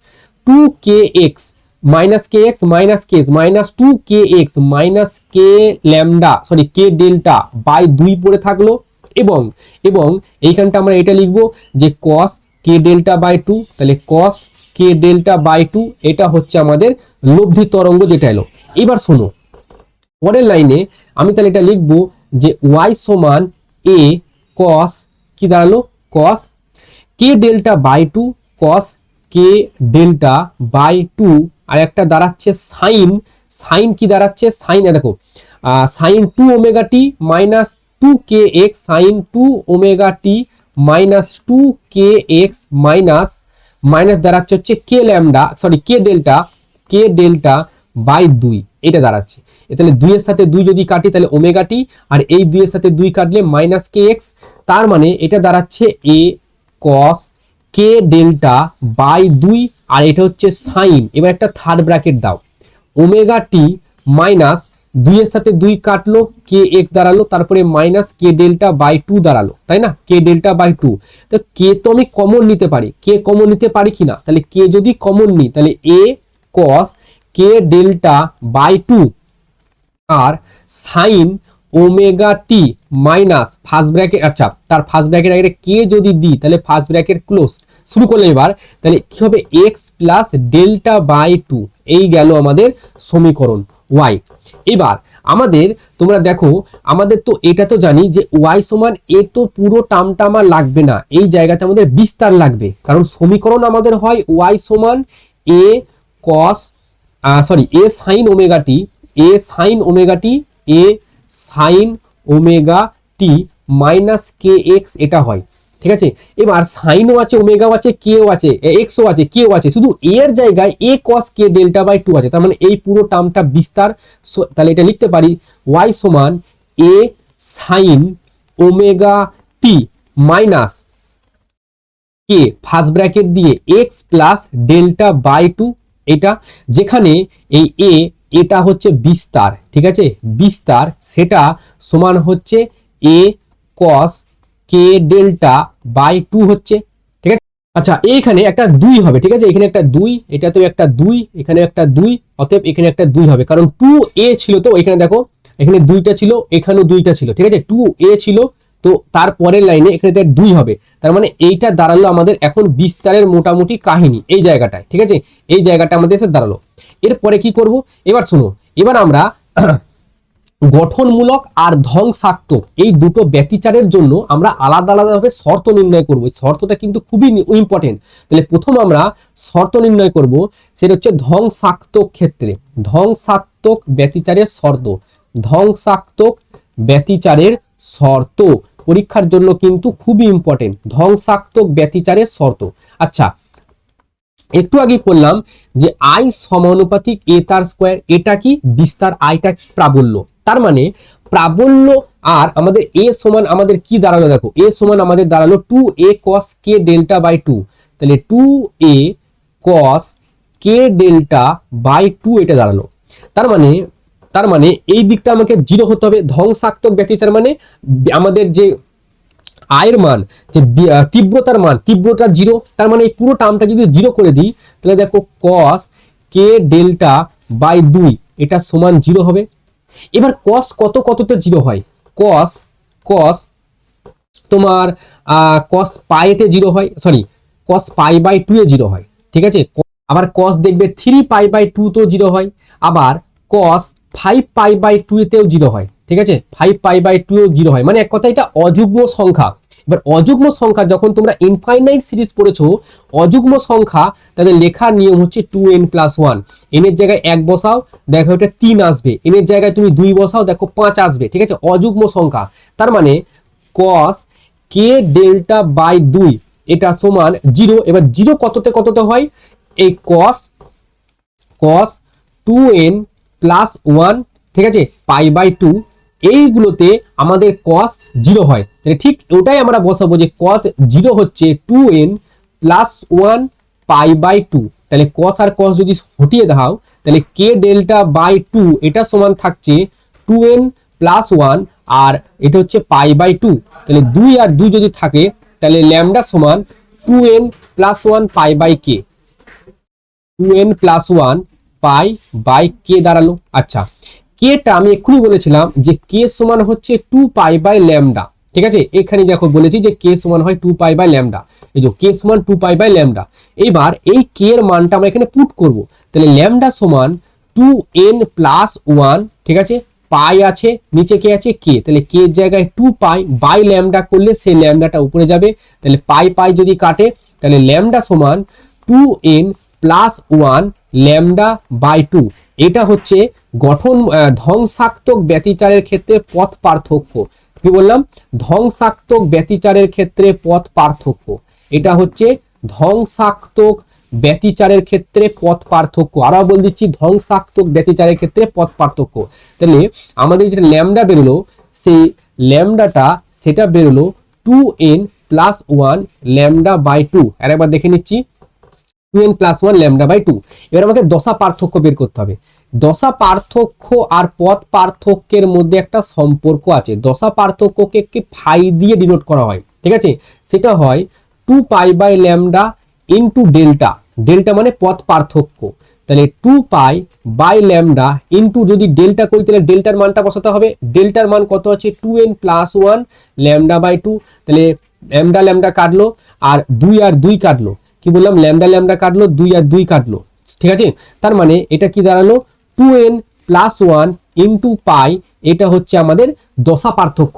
2 K X minus K X minus K X minus 2 K X minus K lambda K delta by 2 পড়ে থাকলো। এবং এইখানটা আমরা এটা লিখবো যে cos কে ডেল্টা বাই 2, তাহলে cos কে ডেল্টা বাই 2, এটা হচ্ছে আমাদের লব্ধি তরঙ্গ যেটা এলো। এবার শোনো পরের লাইনে আমি তাহলে এটা লিখবো যে y সমান a cos কি দাঁড়ালো, cos K delta by 2, cos K delta by 2, আর একটা দাঁড়াচ্ছে সাইন কি দাঁড়াচ্ছে, সাইন দেখো sine 2 omega T minus 2 K X, sine 2 omega T minus 2 K X minus দাঁড়াচ্ছে হচ্ছে K lambda K delta by 2, এটা দাঁড়াচ্ছে। তাহলে 2 এর সাথে 2 যদি কাটি তাহলে ওমেগা টি, আর এই 2 এর সাথে 2 কাটলে মাইনাস কে এক্স, তার মানে এটা দাঁড়াচ্ছে এ কস কে ডেল্টা বাই 2, আর এটা হচ্ছে সাইন। এবার একটা থার্ড ব্র্যাকেট দাও, ওমেগা টি মাইনাস 2 এর সাথে 2 কাটলো, কে এক্স দাঁড়ালো, তারপরে মাইনাস কে ডেল্টা বাই 2 দাঁড়ালো, তাই না, কে ডেল্টা বাই 2। তো কে তো আমি কমন নিতে পারি, কে কমন নিতে পারি কিনা, তাহলে কে যদি কমন নিই তাহলে A cos K delta by 2 আর sine omega T minus first bracket, আচ্ছা তার ফার্স্ট ব্র্যাকেট আগে কে যদি দিই তাহলে ফার্স্ট ব্র্যাকেট ক্লোজ, শুরু করলে এবার তাহলে কি হবে এক্স প্লাস ডেল্টা বাই 2, এই গেল আমাদের সমীকরণ ওয়াই। এবার আমাদের তোমরা দেখো আমাদের তো এটা তো জানি যে ওয়াই সমান এ, তো পুরো টার্মটা আমার লাগবে না, এই জায়গাতে আমাদের বিস্তার লাগবে, কারণ সমীকরণ আমাদের হয় ওয়াই সমান এ কস এ সাইন ওমেগা টি, এ সাইন ওমেগা টি, এ sign omega T minus K x, এটা হয়, ঠিক আছে। এবার সাইনও আছে, ওমেগাও আছে, কেও আছে, এক্সও আছে, কেও আছে, শুধু এর জায়গায় এ কস কে ডেল্টা বাই 2 আছে, তার মানে এই পুরো টার্মটা বিস্তার। তাহলে এটা লিখতে পারি ওয়াই সমান এ সাইন ওমেগা টি মাইনাস কে ফার্স্ট ব্র্যাকেট দিয়ে এক্স প্লাস ডেল্টা বাই 2, এটা যেখানে এই এটা হচ্ছে বিস্তার, ঠিক আছে, বিস্তার, সেটা সমান হচ্ছে এ কস কে ডেল্টা বাই 2 হচ্ছে, ঠিক আছে। আচ্ছা এইখানে একটা 2 হবে, ঠিক আছে, এখানে একটা 2, এটাতেও একটা 2, এখানে একটা 2, অতএব এখানে একটা 2 হবে, কারণ 2a ছিল, তো এখানে দেখো এখানে 2টা ছিল, এখানেও 2টা ছিল, ঠিক আছে, 2a ছিল, তো তারপরের লাইনে এখানে 2 হবে, তার মানে এইটা দাঁড়ালো আমাদের এখন বিস্তারের মোটামুটি কাহিনী এই জায়গাটায়, ঠিক আছে, এই জায়গাটা আমাদের এসে দাঁড়ালো। এরপরে কি করব, এবার শোনো, এবার আমরা গঠনমূলক আর ধ্বংসাত্মক এই দুটো ব্যতিচারের জন্য আমরা আলাদা আলাদাভাবে শর্ত নির্ণয় করব, শর্তটা কিন্তু খুবই ইম্পর্টেন্ট। তাহলে প্রথম আমরা শর্ত নির্ণয় করব, সেটা হচ্ছে ধ্বংসাত্মক ক্ষেত্রে, ধ্বংসাত্মক ব্যতিচারের শর্ত, ধ্বংসাত্মক ব্যতিচারের শর্ত পরীক্ষার জন্য কিন্তু খুবই ইম্পর্টেন্ট, ধ্বংসাত্মক ব্যতিচারের শর্ত। আচ্ছা একটু আগে বললাম যে আই সমানুপাতিক এ তার স্কোয়ার, এটা কি বিস্তার, আইটা কি প্রাবল্য, তার মানে প্রাবল্য আর আমাদের এ সমান আমাদের কি দাঁড়ালো, দেখো এ সমান আমাদের দাঁড়ালো 2a cos K delta by 2, তাহলে 2a cos K delta by 2 এটা দাঁড়ালো, তার মানে এই দিকটা আমাকে 0 হতে হবে, ধ্বংসাত্মক ব্যতিচার মানে আমাদের যে আয়ের মান, যে তীব্রতার মান, তীব্রতা 0, তার মানে এই পুরো টার্মটা যদি 0 করে দিই তাহলে দেখো cos কে ডেল্টা বাই 2 এটা সমান 0 হবে। এবার cos কততে 0 হয়, cos তোমার cos পাইতে 0 হয়, cos পাই বাই 2 এ 0 হয়, ঠিক আছে। আবার cos দেখবে 3 পাই বাই 2 তো 0 হয়, আবার cos 5 পাই বাই 2 এতেও 0 হয়, ঠিক আছে, 5 পাই বাই 2 এও 0 হয়, মানে এক কথা এটা অযুগ্ম সংখ্যা। এবার অযুগ্ম সংখ্যা যখন তোমরা ইনফাইনাইট সিরিজ পড়েছো, অযুগ্ম সংখ্যা তাদের লেখার নিয়ম হচ্ছে 2n + 1, n এর জায়গায় 1 বসাও, দেখো এটা 3 আসবে, n এর জায়গায় তুমি 2 বসাও, দেখো 5 আসবে, ঠিক আছে, অযুগ্ম সংখ্যা। তার মানে cos কে ডেল্টা বাই 2 এটা সমান 0। এবার 0 কততে হয়, এই cos 2n + 1, ঠিক আছে, পাই বাই 2, এইগুলোতে আমাদের cos 0 হয়, তাহলে ঠিক ওটাই আমরা বসাবো যে cos 0 হচ্ছে 2n + 1 পাই বাই 2, তাহলে cos আর cos যদি হটিয়ে দাও তাহলে k ডেল্টা বাই 2 এটা সমান থাকছে 2n + 1 আর এটা হচ্ছে পাই বাই 2, তাহলে 2 আর 2 যদি থাকে তাহলে ল্যামডা সমান 2n + 1 pi by k, 2n + 1 pi by k দাঁড়ালো। আচ্ছা কেটা আমি এক্ষুনি বলেছিলাম যে কে সমান হচ্ছে 2 পাই বাই ল্যামডা, ঠিক আছে, এখানে দেখো বলেছি যে কে সমান হয় 2 পাই বাই ল্যামডা, এই যে কে সমান 2 পাই বাই ল্যামডা। এইবার এই কে এর মানটা আমরা এখানে পুট করব, তাহলে ল্যামডা সমান 2n + 1, ঠিক আছে, পাই আছে, নিচে কে আছে কে, তাহলে কে এর জায়গায় 2 পাই বাই ল্যামডা করলে সেই ল্যামডাটা উপরে যাবে, তাহলে পাই যদি কাটে তাহলে ল্যামডা সমান 2n + 1 ল্যামডা বাই 2, এটা হচ্ছে ধ্বংসাত্মক ব্যতিচারের ক্ষেত্রে পথ পার্থক্য। কি বললাম, ধ্বংসাত্মক ব্যতিচারের ক্ষেত্রে পথ পার্থক্য, এটা হচ্ছে ধ্বংসাত্মক ব্যতিচারের ক্ষেত্রে পথ পার্থক্য। আরো বল দিচ্ছি, ধ্বংসাত্মক ব্যতিচারের ক্ষেত্রে পথ পার্থক্য। তাহলে আমাদের যেটা ল্যামডা বেরোলো, সেই ল্যামডাটা সেটা বেরোলো 2n + 1 ল্যামডা বাই 2। আর একবার দেখে নিচ্ছি, 2n প্লাস 1 ল্যামডা বাই 2। এবার আমাকে দশা পার্থক্য বের করতে হবে। দশা পার্থক্য আর পথ পার্থক্যের মধ্যে একটা সম্পর্ক আছে। দশা পার্থক্যকে কি ফাই দিয়ে ডিনোট করা হয়, ঠিক আছে? সেটা হয় 2 pi by lambda into delta. Delta মানে পথ পার্থক্য। তাহলে 2 পাই বাই ল্যামডা ইন্টু, যদি ডেল্টা করি তাহলে ডেল্টার মানটা বসাতে হবে। ডেল্টার মান কত আছে? 2n plus 1 lambda by 2। তাহলে ল্যামডা ল্যামডা কাটলো, আর 2 আর 2 কাটলো। কি বললাম? ল্যামডা ল্যামডা কাটলো, 2 আর 2 কাটলো, ঠিক আছে? তার মানে এটা কি দাঁড়ালো? 2n প্লাস 1 ইন্টু পাই। এটা হচ্ছে আমাদের দশা পার্থক্য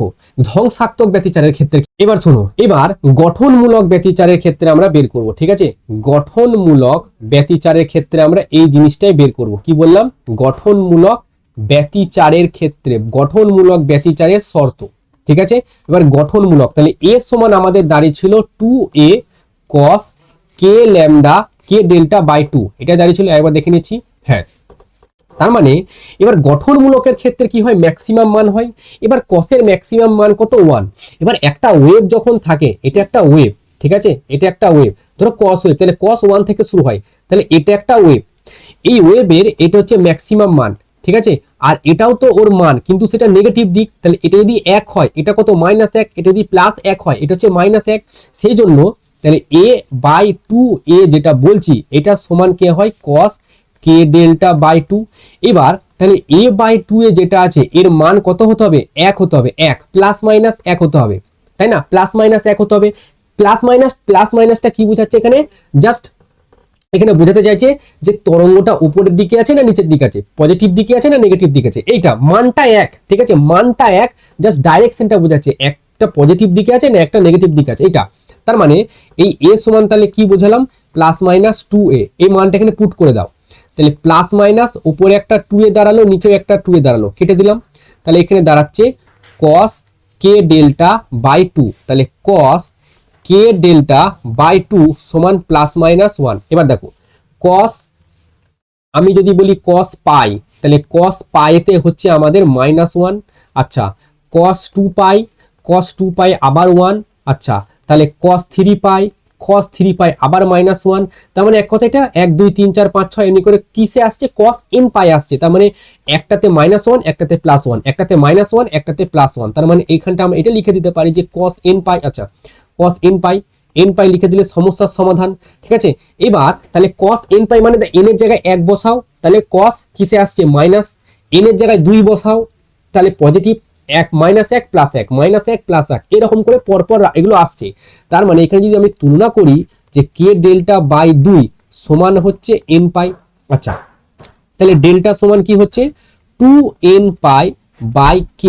ধ্বংসাত্মক ব্যতিচারের ক্ষেত্রে। এবার শোনো, এবার গঠনমূলক ব্যতিচারের ক্ষেত্রে আমরা বের করব, ঠিক আছে? গঠনমূলক ব্যতিচারের ক্ষেত্রে আমরা এই জিনিসটাই বের করব। কি বললাম? গঠনমূলক ব্যতিচারের ক্ষেত্রে, গঠনমূলক ব্যতিচারের শর্ত, ঠিক আছে? এবার গঠনমূলক, তাহলে এ সমান আমাদের দাঁড়িয়েছিল 2a cos k lambda k delta by 2। এটা দাঁড়িয়েছিল, একবার দেখে নিচ্ছি। হ্যাঁ, তার মানে এবার গঠনমূলকের ক্ষেত্রে কি হয়? ম্যাক্সিমাম মান হয়। এবার কসের ম্যাক্সিমাম মান কত? 1। এবার একটা ওয়েভ যখন থাকে, এটা একটা ওয়েভ, ঠিক আছে? এটা একটা ওয়েভ, ধরো কস ওয়েভ, তাহলে কস 1 থেকে শুরু হয়, তাহলে এটা একটা ওয়েভ। এই ওয়েভের এটা হচ্ছে ম্যাক্সিমাম মান, ঠিক আছে? আর এটাও তো ওর মান, কিন্তু সেটা নেগেটিভ দিক। তাহলে এটা যদি 1 হয়, এটা কত? -1। এটা যদি +1 হয়, এটা হচ্ছে -1। সেই জন্য তাহলে a বাই 2a যেটা বলছি, এটা সমান কে হয়? cos k delta by 2। এবার তাহলে a বাই 2 এ যেটা আছে, এর মান কত হতে হবে? 1 হতে হবে। 1 প্লাস মাইনাস 1 হতে হবে, তাই না? প্লাস মাইনাস 1 হতে হবে। প্লাস মাইনাসটা কি বোঝাচ্ছে এখানে? জাস্ট এখানে বোঝাতে চাইছে যে তরঙ্গটা উপরের দিকে আছে না নিচের দিকে আছে, পজিটিভ দিকে আছে না নেগেটিভ দিকে আছে। এইটা মানটা 1, ঠিক আছে? মানটা 1, জাস্ট ডাইরেকশনটা বোঝাচ্ছে একটা পজিটিভ দিকে আছে না একটা নেগেটিভ দিকে আছে, এটা। তার মানে এই a সমান তাহলে কি বোঝালাম? Plus minus 2a। এই মানটা এখানে পুট করে দাও। তাহলে প্লাস মাইনাস উপরে একটা 2a দাঁড়ালো, নিচেও একটা 2a দাঁড়ালো, কেটে দিলাম। তাহলে এখানে দাঁড়াচ্ছে cos k ডেল্টা বাই 2। তাহলে cos k ডেল্টা বাই 2 সমান প্লাস মাইনাস 1। এবার দেখো, cos, আমি যদি বলি cos পাই, তাহলে cos পাইতে হচ্ছে আমাদের -1। আচ্ছা, cos 2 পাই, cos 2 পাই আবার 1। আচ্ছা, তাহলে cos 3 পাই, cos 3 পাই আবার -1। তার মানে এক কথা এটা 1 2 3 4 5 6 এমনি করে কিসে আসছে? cos n পাই আসছে। তার মানে একটাতে -1, একটাতে +1, একটাতে -1, একটাতে +1। তার মানে এইখানটা আমরা এটা লিখে দিতে পারি যে cos n পাই। আচ্ছা, cos n পাই, n পাই লিখে দিলে সমস্যার সমাধান, ঠিক আছে? এবার তাহলে cos n পাই মানে n এর জায়গায় 1 বসাও, তাহলে cos কিসে আসছে? মাইনাস। n এর জায়গায় 2 বসাও, তাহলে পজিটিভ। 1 -1 + 1 -1 + 1, এরকম করে পরপর এগুলো আসছে। তার মানে এখানে যদি আমি তুলনা করি যে k ডেল্টা বাই 2 সমান হচ্ছে n পাই। আচ্ছা, তাহলে ডেল্টা সমান কি হচ্ছে? 2n pi by k।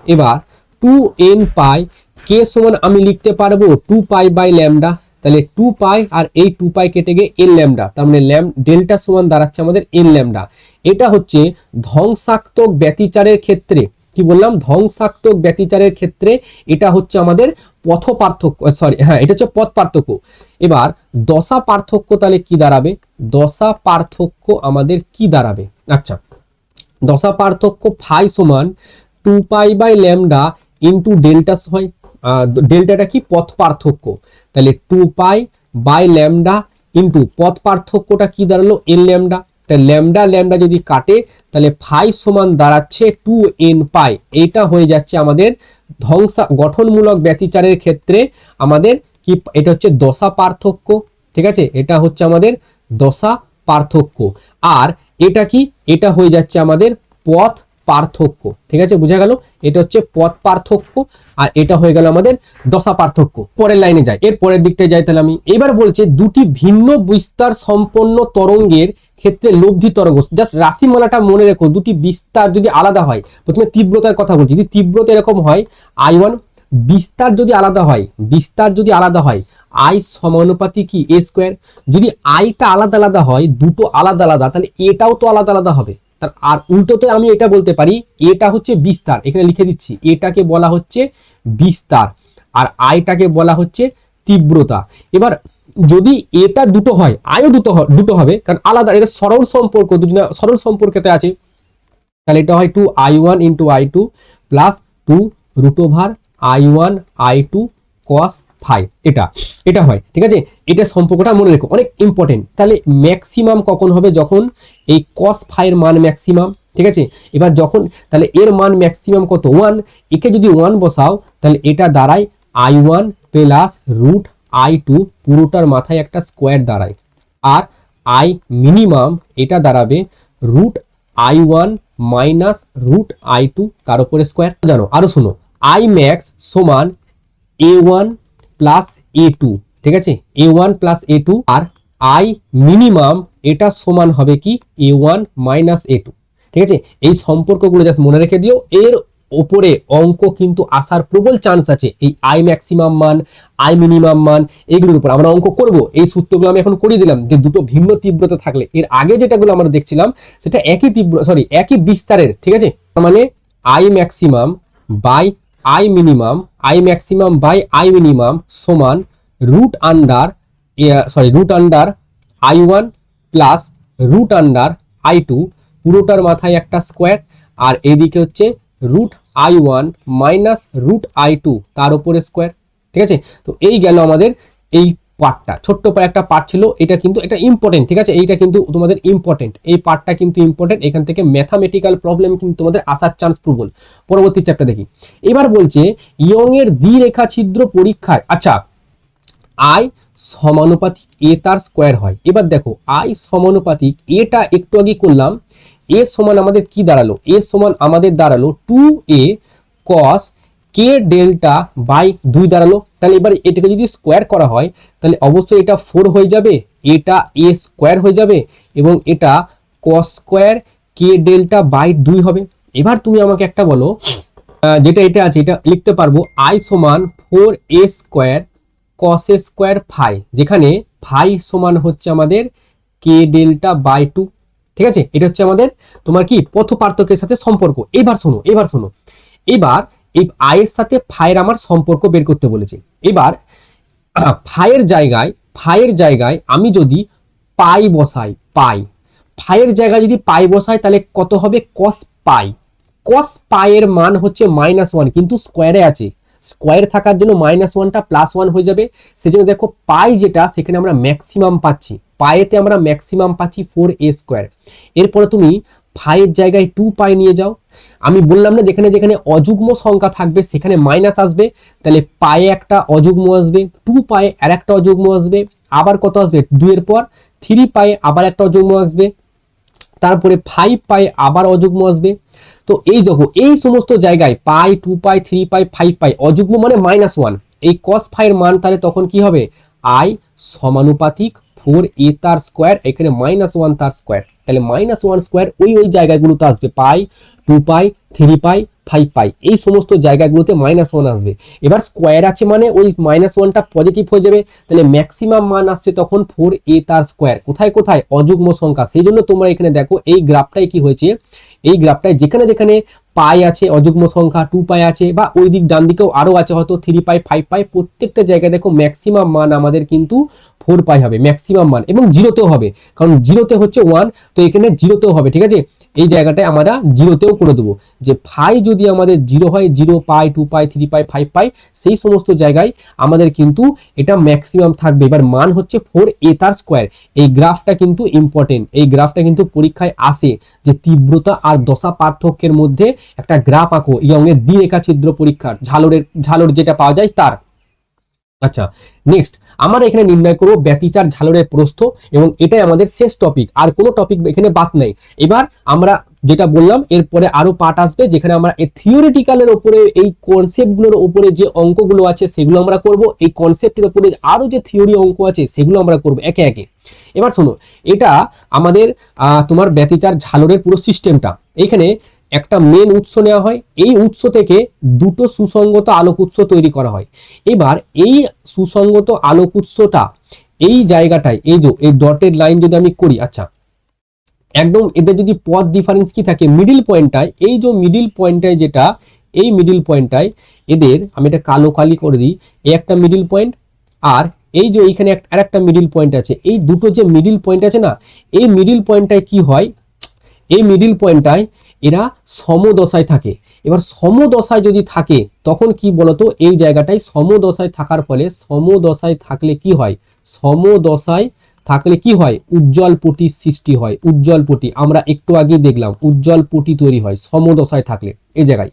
এবার 2n পাই k সমান আমি লিখতে পারবো 2 পাই বাই ল্যামডা। তাহলে 2 পাই আর এই 2 পাই কেটে গিয়ে n ল্যামডা, তার মানে ডেল্টা সমান দাঁড়াচ্ছে আমাদের n ল্যামডা। এটা হচ্ছে ধ্বংসাত্মক ব্যতিচারের ক্ষেত্রে, কি বললাম? ধ্বংসাত্মক ব্যতিচারের ক্ষেত্রে এটা হচ্ছে আমাদের পথ পার্থক্য, সরি হ্যাঁ, এটা হচ্ছে পথ পার্থক্য। এবার দশা পার্থক্য তাহলে কি দাঁড়াবে? দশা পার্থক্য আমাদের কি দাঁড়াবে? আচ্ছা, দশা পার্থক্য ফাই সমান 2 pi by lambda into delta হয়। ডেল্টাটা কি? পথ পার্থক্য। তাহলে 2 পাই বাই ল্যামডা ইন্টু পথ পার্থক্যটা কি দাঁড়ালো? n lambda. তাহলে ল্যামডা ল্যামডা যদি কাটে, তাহলে ফাই সমান দাঁড়াচ্ছে 2n পাই। এটা হয়ে যাচ্ছে আমাদের গঠনমূলক ব্যতিচারের ক্ষেত্রে আমাদের কি? এটা হচ্ছে দশা পার্থক্য, ঠিক আছে? এটা হচ্ছে আমাদের দশা পার্থক্য। আর এটা কি? এটা হয়ে যাচ্ছে আমাদের পথ পার্থক্য, ঠিক আছে? বোঝা গেল? এটা হচ্ছে পথ পার্থক্য, আর এটা হয়ে গেল আমাদের দশা পার্থক্য। পরের লাইনে যাই, এর পরের দিকটায় যাই। তাহলে আমি এবার বলছে দুটি ভিন্ন বিস্তার সম্পন্ন তরঙ্গের ক্ষেত্রে লব্ধি তরঙ্গ। জাস্ট রাশিমালাটা মনে রেখো, দুটি বিস্তার যদি আলাদা হয়, প্রথমে তীব্রতার কথা বলছি, যদি তীব্রতা এরকম হয় I1, বিস্তার যদি আলাদা হয়, বিস্তার যদি আলাদা হয় I সমানুপাতিক কি a স্কোয়ার। যদি আইটা আলাদা আলাদা হয়, দুটো আলাদা আলাদা, তাহলে এটাও তো আলাদা আলাদা হবে। আর উল্টোতে আমি এটা বলতে পারি এটা হচ্ছে বিস্তার, এখানে লিখে দিচ্ছি, এটাকে বলা হচ্ছে বিস্তার আর আইটাকে বলা হচ্ছে তীব্রতা। এবার যদি এটা দুটো হয়, আয়ও দুটো হবে, কারণ আলাদা, এটা সরল সম্পর্ক, দুজনে সরল সম্পর্কতে আছে। তাহলে এটা হয় 2I1 × I2 + 2 √I1 I2 cos phi, এটা এটা হয়, ঠিক আছে। এটা সম্পর্কটা মনে রেখো, অনেক ইম্পর্টেন্ট। তাহলে ম্যাক্সিমাম কখন হবে, যখন এই কস ফাইয়ের মান ম্যাক্সিমাম, ঠিক আছে। এবার যখন তাহলে এর মান ম্যাক্সিমাম কত 1, একে যদি 1 বসাও তাহলে এটা দাঁড়ায় i1 প্লাস রুট i2, পুরোটার মাথায় একটা স্কোয়ার দাঁড়ায়। আর আই মিনিমাম এটা দাঁড়াবে root i1 minus root i2 তার উপরে স্কোয়ার। জানো আরো শুনো, আই ম্যাক্স সমান a1 প্লাস a2, ঠিক আছে, a1 plus a2। R I minimum এটা সমান হবে কি a1 মাইনাস a2, ঠিক আছে। এই সম্পর্কগুলো জাস্ট মনে রেখে দিও। এর ওপরে অঙ্ক কিন্তু আসার প্রবল চান্স আছে। এই আই ম্যাক্সিমাম মান, আই মিনিমাম মান, এগুলোর উপর আমরা অঙ্ক করব। এই সূত্রগুলো আমি এখন করিয়ে দিলাম যে দুটো ভিন্ন তীব্রতা থাকলে এর আগে যেটাগুলো আমরা দেখছিলাম সেটা একই একই বিস্তারের, ঠিক আছে। মানে I maximum by I minimum, I maximum by I minimum সমান root under i1 plus root under i2, পুরোটার মাথায় একটা স্কোয়ার। আর এদিকে হচ্ছে root i1 minus root i2 তার উপরে স্কোয়ার, ঠিক আছে। তো এই গেল আমাদের এই পার্টটা, ছোট্ট একটা পার্ট ছিল, এটা কিন্তু এটা ইম্পর্টেন্ট, ঠিক আছে। এইটা কিন্তু তোমাদের ইম্পর্টেন্ট, এই পার্টটা কিন্তু ইম্পর্টেন্ট। এখান থেকে ম্যাথামেটিক্যাল প্রবলেম কিন্তু তোমাদের আসার চান্স প্রবল। পরবর্তী চ্যাপ্টার দেখি। এবার বলছে ইয়ং এর দ্বিরেখা ছিদ্র পরীক্ষায়, আচ্ছা, আই সমানুপাতিক এ তার স্কোয়ার হয়। এবার দেখো আই সমানুপাতিক এটা একটু আগে করলাম, এ সমান আমাদের কি দাঁড়ালো, এ সমান আমাদের দাঁড়ালো 2a cos k delta by 2 দাঁড়ালো। তাহলে এবার এটাকে যদি স্কোয়ার করা হয় তাহলে অবশ্যই এটা 4 হয়ে যাবে, এটা a স্কোয়ার হয়ে যাবে এবং এটা cos square k delta by 2 হবে। এবার তুমি আমাকে একটা বলো, যেটা এটা আছে এটা লিখতে পারবো আই সমান 4a square cos a square phi, যেখানে ফাই সমান হচ্ছে আমাদের k ডেল্টা বাই 2, ঠিক আছে। এটা হচ্ছে আমাদের তোমার কি পথ পার্থক্যের সাথে সম্পর্ক। এবার শোনো, এবার এই আয়ের সাথে ফাইয়ের আমার সম্পর্ক বের করতে বলেছে। এবার ফাইয়ের জায়গায় আমি যদি পাই বসাই, ফাইয়ের জায়গায় যদি পাই বসাই তাহলে কত হবে cos পাইয়ের মান হচ্ছে -1, কিন্তু স্কোয়ারে আছে, স্কোয়ার থাকার জন্য -1টা +1 হয়ে যাবে। সেজন্য দেখো পাই যেটা সেখানে আমরা ম্যাক্সিমাম পাচ্ছি, পাইতে আমরা ম্যাক্সিমাম পাচ্ছি 4a স্কোয়ার। এরপরে তুমি ফাইয়ের জায়গায় 2 পাই নিয়ে যাও। আমি বললাম না যেখানে যেখানে অযুগ্ম সংখ্যা থাকবে সেখানে মাইনাস আসবে, তাহলে পায়ে একটা অযুগ্ম আসবে, 2 পায়ে আর একটা অযুগ্ম আসবে, আবার কত আসবে 2 এর পর 3 পায়ে আবার একটা অযুগ্ম আসবে, তারপরে 5 পায়ে আবার অযুগ্ম আসবে। তো এই দেখো এই সমস্ত জায়গায় পাই, 2 পাই, 3 পাই, 5 পাই অযুগ্ম মানে -1। এই cos ফাইয়ের মান তাহলে তখন কি হবে, আই সমানুপাতিক 4a তার স্কোয়ার, এখানে -1 তার স্কোয়ার, তাহলে -1 স্কোয়ার ওই জায়গাগুলোতে আসবে, পাই, 2 পাই, 3 পাই, 5 পাই, এই সমস্ত জায়গাগুলোতে -1 আসবে। এবার স্কোয়ার আছে মানে ওই -1টা পজিটিভ হয়ে যাবে, তাহলে ম্যাক্সিমাম মান আসছে তখন 4a তার স্কোয়ার। কোথায় কোথায় অযুগ্ম সংখ্যা, সেই জন্য তোমরা এখানে দেখো এই গ্রাফটাই কি হয়েছে, এই গ্রাফটায় যেখানে যেখানে পাই আছে অযুগ্ম সংখ্যা, 2 পাই আছে, বা ওই দিক ডান দিকেও আরো আছে হয়তো 3 পাই, 5 পাই, প্রত্যেকটা জায়গায় দেখো ম্যাক্সিমাম মান আমাদের কিন্তু 4 পাই হবে ম্যাক্সিমাম মান, এবং জিরোতেও হবে, কারণ জিরোতে হচ্ছে 1, তো এখানে জিরোতেও হবে, ঠিক আছে। এই জায়গাটায় আমরা জিরোতেও করে দেবো যে ফাই যদি আমাদের 0 হয়, 0 পাই, 2 পাই, 3 পাই, 5 পাই, সেই সমস্ত জায়গায় আমাদের কিন্তু এটা ম্যাক্সিমাম থাকবে। এবার মান হচ্ছে 4a তার স্কোয়ার। এই গ্রাফটা কিন্তু ইম্পর্টেন্ট, এই গ্রাফটা কিন্তু পরীক্ষায় আসে যে তীব্রতা আর দশা পার্থক্যের মধ্যে একটা গ্রাফ আঁকো ইয়ংয়ের দ্বিরেখা ছিদ্র পরীক্ষার, ঝালর যেটা পাওয়া যায় তার। আচ্ছা, নেক্সট আমরা এখানে নির্ণয় করব ব্যতিচার ঝালরের প্রস্থ, এবং এটাই আমাদের শেষ টপিক, আর কোনো টপিক এখানে বাদ নাই। এবার আমরা যেটা বললাম এরপরে আরো পার্ট আসবে যেখানে আমরা এই থিওরিটিক্যালের উপরে, এই কনসেপ্টগুলোর উপরে যে অঙ্কগুলো আছে সেগুলো আমরা করব, এই কনসেপ্টের উপরে আরো যে থিওরি অঙ্ক আছে সেগুলো আমরা করব একে একে। এবার শোনো, এটা আমাদের তোমার ব্যতিচার ঝালরের পুরো সিস্টেমটা। এখানে একটা মেন উৎস নেওয়া হয়, এই উৎস থেকে দুটো সুসংগত আলোক উৎস তৈরি করা হয়। এবার এই সুসংগত আলোক উৎসটা এই জায়গাটায়, এই যে এই ডটেড লাইন যদি আমি করি, আচ্ছা একদম এদের যদি পথ ডিফারেন্স কি থাকে মিডিল পয়েন্টটায়, এই যে মিডিল পয়েন্টটায় যেটা, এই মিডিল পয়েন্টটায় এদের আমি এটা কালো কালি করে দিই, এই একটা মিডিল পয়েন্ট, আর এই যে এইখানে আর একটা মিডিল পয়েন্ট আছে, এই দুটো যে মিডিল পয়েন্ট আছে না, এই মিডিল পয়েন্টটায় কি হয়, এই মিডিল পয়েন্টটায় এরা সমদশায় থাকে। এবার সমদশায় যদি থাকে তখন কি বলতো, এই জায়গাটায় সমদশায় থাকার ফলে, সমদশায় থাকলে কি হয়, সমদশায় থাকলে কি হয়, উজ্জ্বল পটির সৃষ্টি হয়। উজ্জ্বল পটি আমরা একটু আগে দেখলাম, উজ্জ্বল পটি তৈরি হয় সমদশায় থাকলে এই জায়গায়।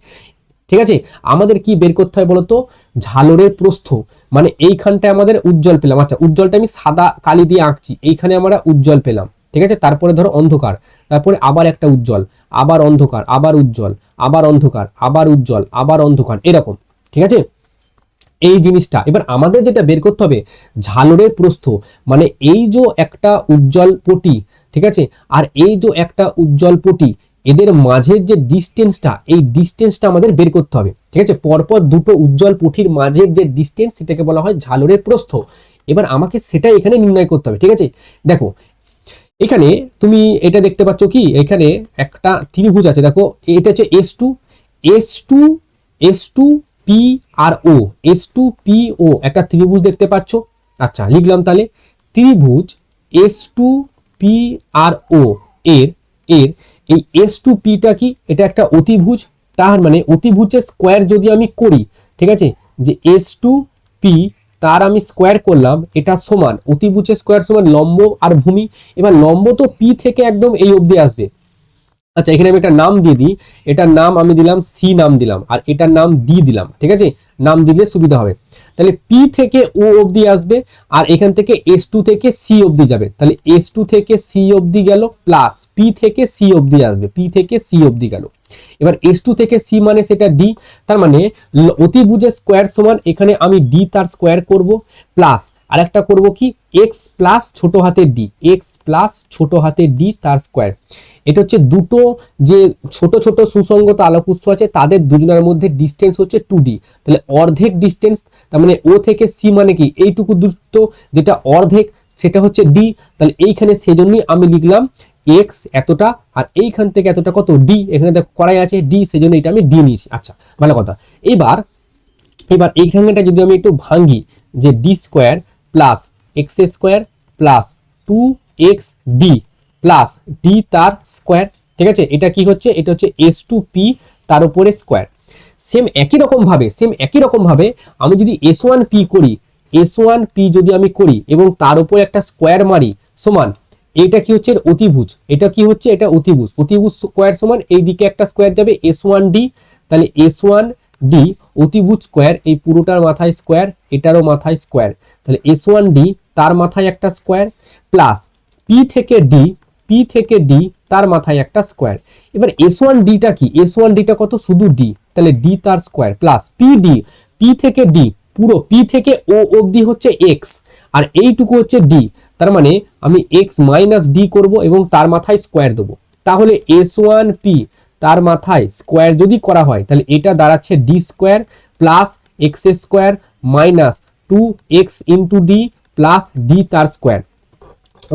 ঠিক আছে, আমাদের কি বের করতে হয় বলতো, ঝালরের প্রস্থ, মানে এইখানটায় আমাদের উজ্জ্বল পেলাম। আচ্ছা, উজ্জ্বলটা আমি সাদা কালি দিয়ে আঁকছি, এইখানে আমরা উজ্জ্বল পেলাম। ঠিক আছে, তারপরে ধরো অন্ধকার, তারপরে আবার একটা উজ্জ্বল, আবার অন্ধকার, আবার উজ্জ্বল, আবার অন্ধকার, আবার উজ্জ্বল, আবার অন্ধকার, এরকম। ঠিক আছে, এই জিনিসটা এবার আমাদের যেটা বের করতে হবে, ঝালরের প্রস্থ, মানে এই যে একটা উজ্জ্বল পটি, ঠিক আছে, আর এই যে একটা উজ্জ্বল পটি, এদের মাঝের যে ডিস্টেন্সটা, এই ডিস্টেন্সটা আমাদের বের করতে হবে। ঠিক আছে, পরপর দুটো উজ্জ্বল পটির মাঝের যে ডিস্টেন্স, সেটাকে বলা হয় ঝালরের প্রস্থ। এবার আমাকে সেটা এখানে নির্ণয় করতে হবে। ঠিক আছে, দেখো এখানে তুমি এটা দেখতে পাচ্ছ কি, এখানে একটা ত্রিভুজ আছে, দেখো এটা হচ্ছে S2, S2, S2 P R ও, S2 পি ও একটা ত্রিভুজ দেখতে পাচ্ছ। আচ্ছা, লিখলাম তাহলে ত্রিভুজ S2 পি আর ও এর এর এই S2 পিটা কি, এটা একটা অতিভুজ। তার মানে অতিভুজের স্কোয়ার যদি আমি করি, ঠিক আছে, যে S2 পি তার আমি স্কোয়ার করলাম, এটা সমান অতিভুজের স্কোয়ার সমান লম্ব আর ভূমি। এবার লম্ব তো পি থেকে একদম এই অবধি আসবে। আচ্ছা, এখানে আমি একটা নাম দিয়ে দিই, এটার নাম আমি দিলাম সি নাম দিলাম, আর এটার নাম ডি দিলাম। ঠিক আছে, নাম দিলে সুবিধা হবে। তাহলে পি থেকে ও অবধি আসবে, আর এখান থেকে S2 থেকে সি অবধি যাবে। তাহলে S2 থেকে সি অবধি গেল, প্লাস পি থেকে সি অবধি আসবে, পি থেকে সি অবধি গেল। এবার S2 থেকে সি মানে সেটা ডি, তার মানে অতিভুজের স্কোয়ার সমান এখানে আমি ডি তার স্কোয়ার করব, প্লাস আরেকটা করব কি, এক্স প্লাস ছোট হাতের ডি, এক্স প্লাস ছোট হাতের ডি তার স্কোয়ার। এটা হচ্ছে দুটো যে ছোট ছোট সুসংগত আলোকউৎস আছে, তাদের দুজনের মধ্যে ডিস্টেন্স হচ্ছে 2D। তাহলে অর্ধেক ডিস্টেন্স, তার মানে ও থেকে সি মানে কি এইটুকু দূরত্ব, যেটা অর্ধেক সেটা হচ্ছে ডি। তাহলে এইখানে সেজন্যই আমি লিখলাম এক্স এতটা, আর এইখান থেকে এতটা কত ডি, এখানে দেখো করাই আছে ডি, সেজন্য এটা আমি ডি নিয়েছি। আচ্ছা, ভালো কথা। এবার এবার এইখানটা যদি আমি একটু ভাঙি, যে D square plus x square plus 2xd plus D তার স্কোয়ার। ঠিক আছে, এটা কি হচ্ছে, এটা হচ্ছে S2p তার উপরে স্কোয়ার। সেম একই রকম ভাবে আমি যদি S1p করি, S1p যদি আমি করি এবং তার উপরে একটা স্কোয়ার মারি, সমান এটা কি হচ্ছে অতিভুজ, এটা কি হচ্ছে, এটা অতিভুজ, অতিভুজ স্কোয়ার সমান এই দিকে একটা স্কোয়ার যাবে S1d, তাহলে S1d অতিভুজ স্কোয়ার, এই পুরোটার মাথায় স্কোয়ার, এটারও মাথায় স্কোয়ার, তাহলে S1d তার মাথায় একটা স্কোয়ার, প্লাস পি থেকে ডি তার মাথায় একটা স্কোয়ার। এবার S1dটা কি, S1dটা কত, শুধু ডি, তাহলে ডি তার স্কোয়ার, প্লাস পি থেকে ডি, পুরো পি থেকে ও অবধি হচ্ছে এক্স, আর এইটুকু হচ্ছে ডি, তার মানে আমি এক্স মাইনাস ডি করবো এবং তার মাথায় স্কোয়ার দেবো। তাহলে S1p তার মাথায় স্কোয়ার যদি করা হয়, তাহলে এটা দাঁড়াচ্ছে D square plus x square minus 2x into D plus D তার স্কোয়ার।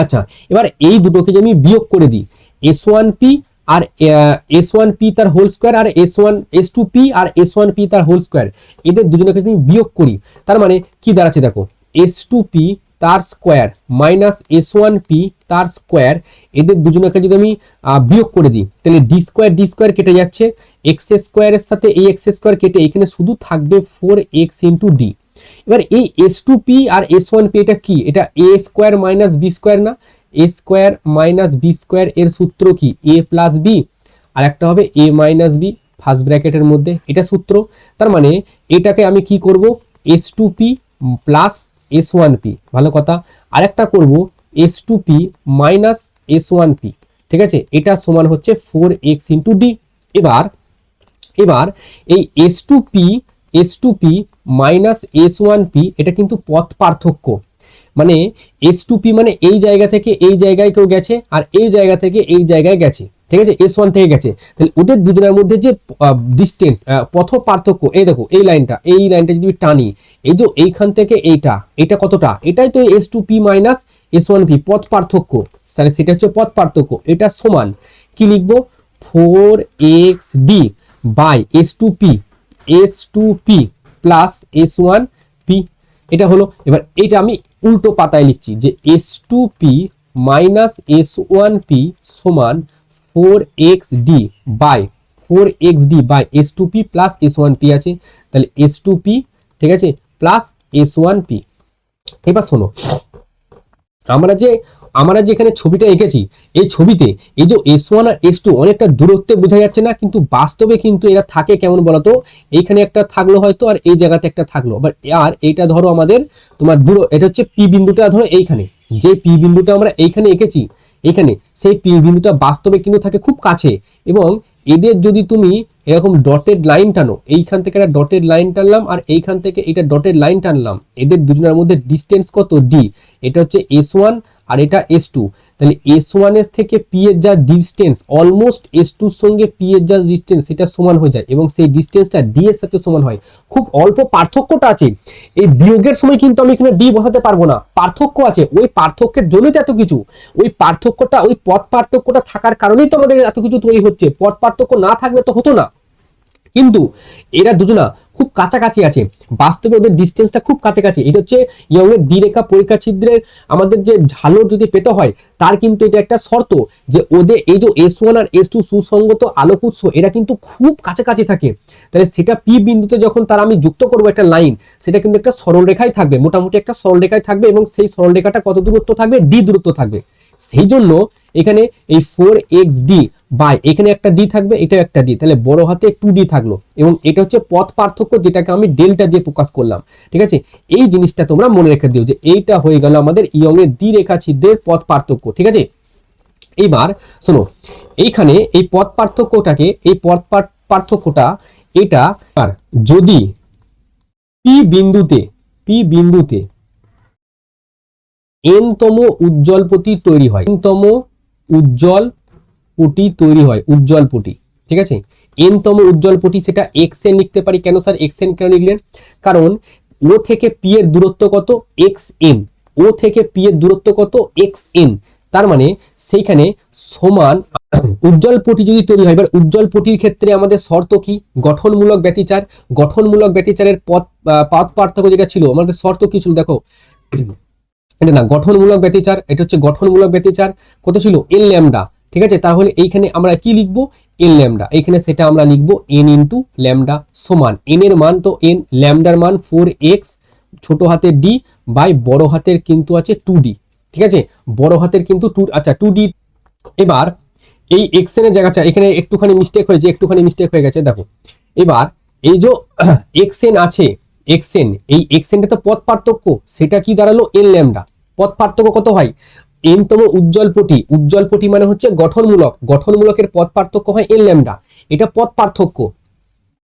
আচ্ছা, এবার এই দুটোকে যদি আমি বিয়োগ করে দিই, S1p আর S1p তার হোল স্কোয়ার আর S2p আর S1p তার হোল স্কোয়ার, এদের দুজনকে যদি বিয়োগ করি, তার মানে কি দাঁড়াচ্ছে দেখো, S2p তার স্কোয়ার মাইনাস S1p তার স্কোয়ার, এদের দুজনকে যদি আমি বিয়োগ করে দিই, তাহলে ডি স্কোয়ার কেটে যাচ্ছে, এক্স স্কোয়ারের সাথে এই এক্স স্কোয়ার কেটে এখানে শুধু থাকবে 4x ইন্টু ডি। এবার এই S2p আর S1p এটা কি, এটা a স্কোয়ার মাইনাস বি স্কোয়ার না, a স্কোয়ার মাইনাস বি স্কোয়ার এর সূত্র কি a প্লাস বি, আর একটা হবে a মাইনাস বি ফার্স্ট ব্র্যাকেটের মধ্যে, এটা সূত্র। তার মানে এটাকে আমি কি করব, S2p প্লাস S1p, ভালো কথা, আর একটা করব S2p মাইনাস S1p। ঠিক আছে, এটা সমান হচ্ছে 4x ইন্টু ডি। এবার এই S2p মাইনাস S1p এটা কিন্তু পথ পার্থক্য, মানে S2p মানে এই জায়গা থেকে এই জায়গায় কেউ গেছে, আর এই জায়গা থেকে এই জায়গায় গেছে, ঠিক আছে, S1 থেকে গেছে, তাহলে ওদের দুজনের মধ্যে যে ডিস্টেন্স, পথ পার্থক্য, এই দেখো এই লাইনটা যদি টানি, এই যে এইখান থেকে এটা কতটা, এটাই তো S2p মাইনাস S1p পথ পার্থক্য, তাহলে সেটা হচ্ছে পথ পার্থক্য। এটা সমান কি লিখবো, 4xd by S2p plus S1p, এটা হলো। এবার এটা আমি উল্টো পাতায় লিখছি, যে S2p মাইনাস S1p সমান 4xd by 4xd by s2p plus s1p আছে, তাহলে s2p, ঠিক আছে, প্লাস s1p। এবার শোনো, আমরা যে এখানে ছবিটা এঁকেছি, এই ছবিতে এই যে s1 আর s2 অনেকটা দূরত্বে বোঝা যাচ্ছে না, কিন্তু বাস্তবে কিন্তু এরা থাকে কেমন বলতো, এইখানে একটা থাকলো হয়তো, আর এই জায়গাতে একটা থাকলো, আর এইটা ধরো আমাদের তোমার দূর, এটা হচ্ছে পি বিন্দুটা, ধরো এইখানে যে পি বিন্দুটা আমরা এইখানে এঁকেছি, এইখানে সেই পি বিন্দুটা বাস্তবে কিন্তু থাকে খুব কাছে। এবং এদের যদি তুমি এরকম ডটেড লাইন টানো, এইখান থেকে একটা ডটেড লাইন টানলাম, আর এইখান থেকে এটা ডটেড লাইন টানলাম, এদের দুজনের মধ্যে ডিস্টেন্স কত, ডি। এটা হচ্ছে s1 আর এটা s2, তাহলে s1 এর থেকে p এর যা ডিস্টেন্স অলমোস্ট s2 এর সঙ্গে p এর যা ডিস্টেন্স সেটা সমান হয়ে যায়, এবং সেই ডিস্টেন্সটা d এর সাথে সমান হয়। খুব অল্প পার্থক্যটা আছে, এই বিয়োগের সময় কিন্তু আমি এখানে d বসাতে পারবো না, পার্থক্য আছে, ওই পার্থক্যের জন্যই তো এত কিছু, ওই পার্থক্যটা, ওই পথ পার্থক্যটা থাকার কারণেই তো আমাদের এত কিছু তৈরি হচ্ছে, পথ পার্থক্য না থাকলে তো হতো না। কিন্তু এরা দুজনা খুব কাছাকাছি আছে, বাস্তবে ওদের ডিস্টেন্সটা খুব কাছাকাছি। এটা হচ্ছে ইয়ংয়ের দ্বিরেখা পরীক্ষা ছিদ্রের আমাদের যে ঝালর যদি পেতে হয়, তার কিন্তু এটা একটা শর্ত যে ওদের এই যে s1 আর s2 সুসংগত আলোক উৎস, এরা কিন্তু খুব কাছাকাছি থাকে। তাহলে সেটা পি বিন্দুতে যখন তারা আমি যুক্ত করবো একটা লাইন, সেটা কিন্তু একটা সরল রেখায় থাকবে, মোটামুটি একটা সরল রেখায় থাকবে, এবং সেই সরল রেখাটা কত দূরত্ব থাকবে, ডি দূরত্ব থাকবে। সেই জন্য এখানে এই 4xd বাই এখানে একটা d থাকবে, এটা একটা d, তাহলে বড় হাতে 2d থাকলো, এবং এটা হচ্ছে পথ পার্থক্য, যেটাকে আমি ডেল্টা দিয়ে প্রকাশ করলাম। ঠিক আছে, এই জিনিসটা তোমরা মনে রেখে দিও যে এইটা হয়ে গেল আমাদের ইয়ংয়ের দ্বিরেখা ছিদ্রের পথ পার্থক্য। ঠিক আছে, এইবার শোনো, এইখানে এই পথ পার্থক্যটাকে, এই পথ পার্থক্যটা এটা, আর যদি পি বিন্দুতে n তম উজ্জ্বল পটি তৈরি হয়, n-তম উজ্জ্বল পটি তৈরি হয়, উজ্জ্বল পটি, ঠিক আছে, n তম উজ্জ্বল পটি, সেটা xn লিখতে পারি। কেন স্যার xn কেন লিখলেন? কারণ ও থেকে p এর দূরত্ব কত, xn, ও থেকে p এর দূরত্ব কত, xn, তার মানে সেইখানে সমান উজ্জ্বল পটি যদি তৈরি হয়। এবার উজ্জ্বল পটির ক্ষেত্রে আমাদের শর্ত কি, গঠনমূলক ব্যতিচার, গঠনমূলক ব্যতিচারের পথ পার্থক্য যেটা ছিল, আমাদের শর্ত কি ছিল দেখো, এটা না গঠনমূলক ব্যতিচার, এটা হচ্ছে গঠনমূলক ব্যতিচার, কত ছিল, এল ল্যামডা। ঠিক আছে, তাহলে এইখানে আমরা কি লিখবো, এল ল্যামডা, এইখানে সেটা আমরা লিখবো এন ইন্টু ল্যামডা সমান, এন এর মান তো এন, ল্যামডার মান 4x ছোট হাতের ডি বাই বড় হাতের কিন্তু আছে 2d। ঠিক আছে, বড় হাতের কিন্তু 2, আচ্ছা 2d। এবার এই xn এর জায়গা, এখানে একটুখানি মিস্টেক হয়ে গেছে, দেখো এবার এই যে xn আছে, xn, এই xnটা তো পথ পার্থক্য, সেটা কি দাঁড়ালো, এন ল্যামডা। পথ পার্থক্য কত হয়, n তম উজ্জ্বল পটি মানে হচ্ছে গঠনমূলকের পথ পার্থক্য হয় এন ল্যামডা, এটা পথ পার্থক্য।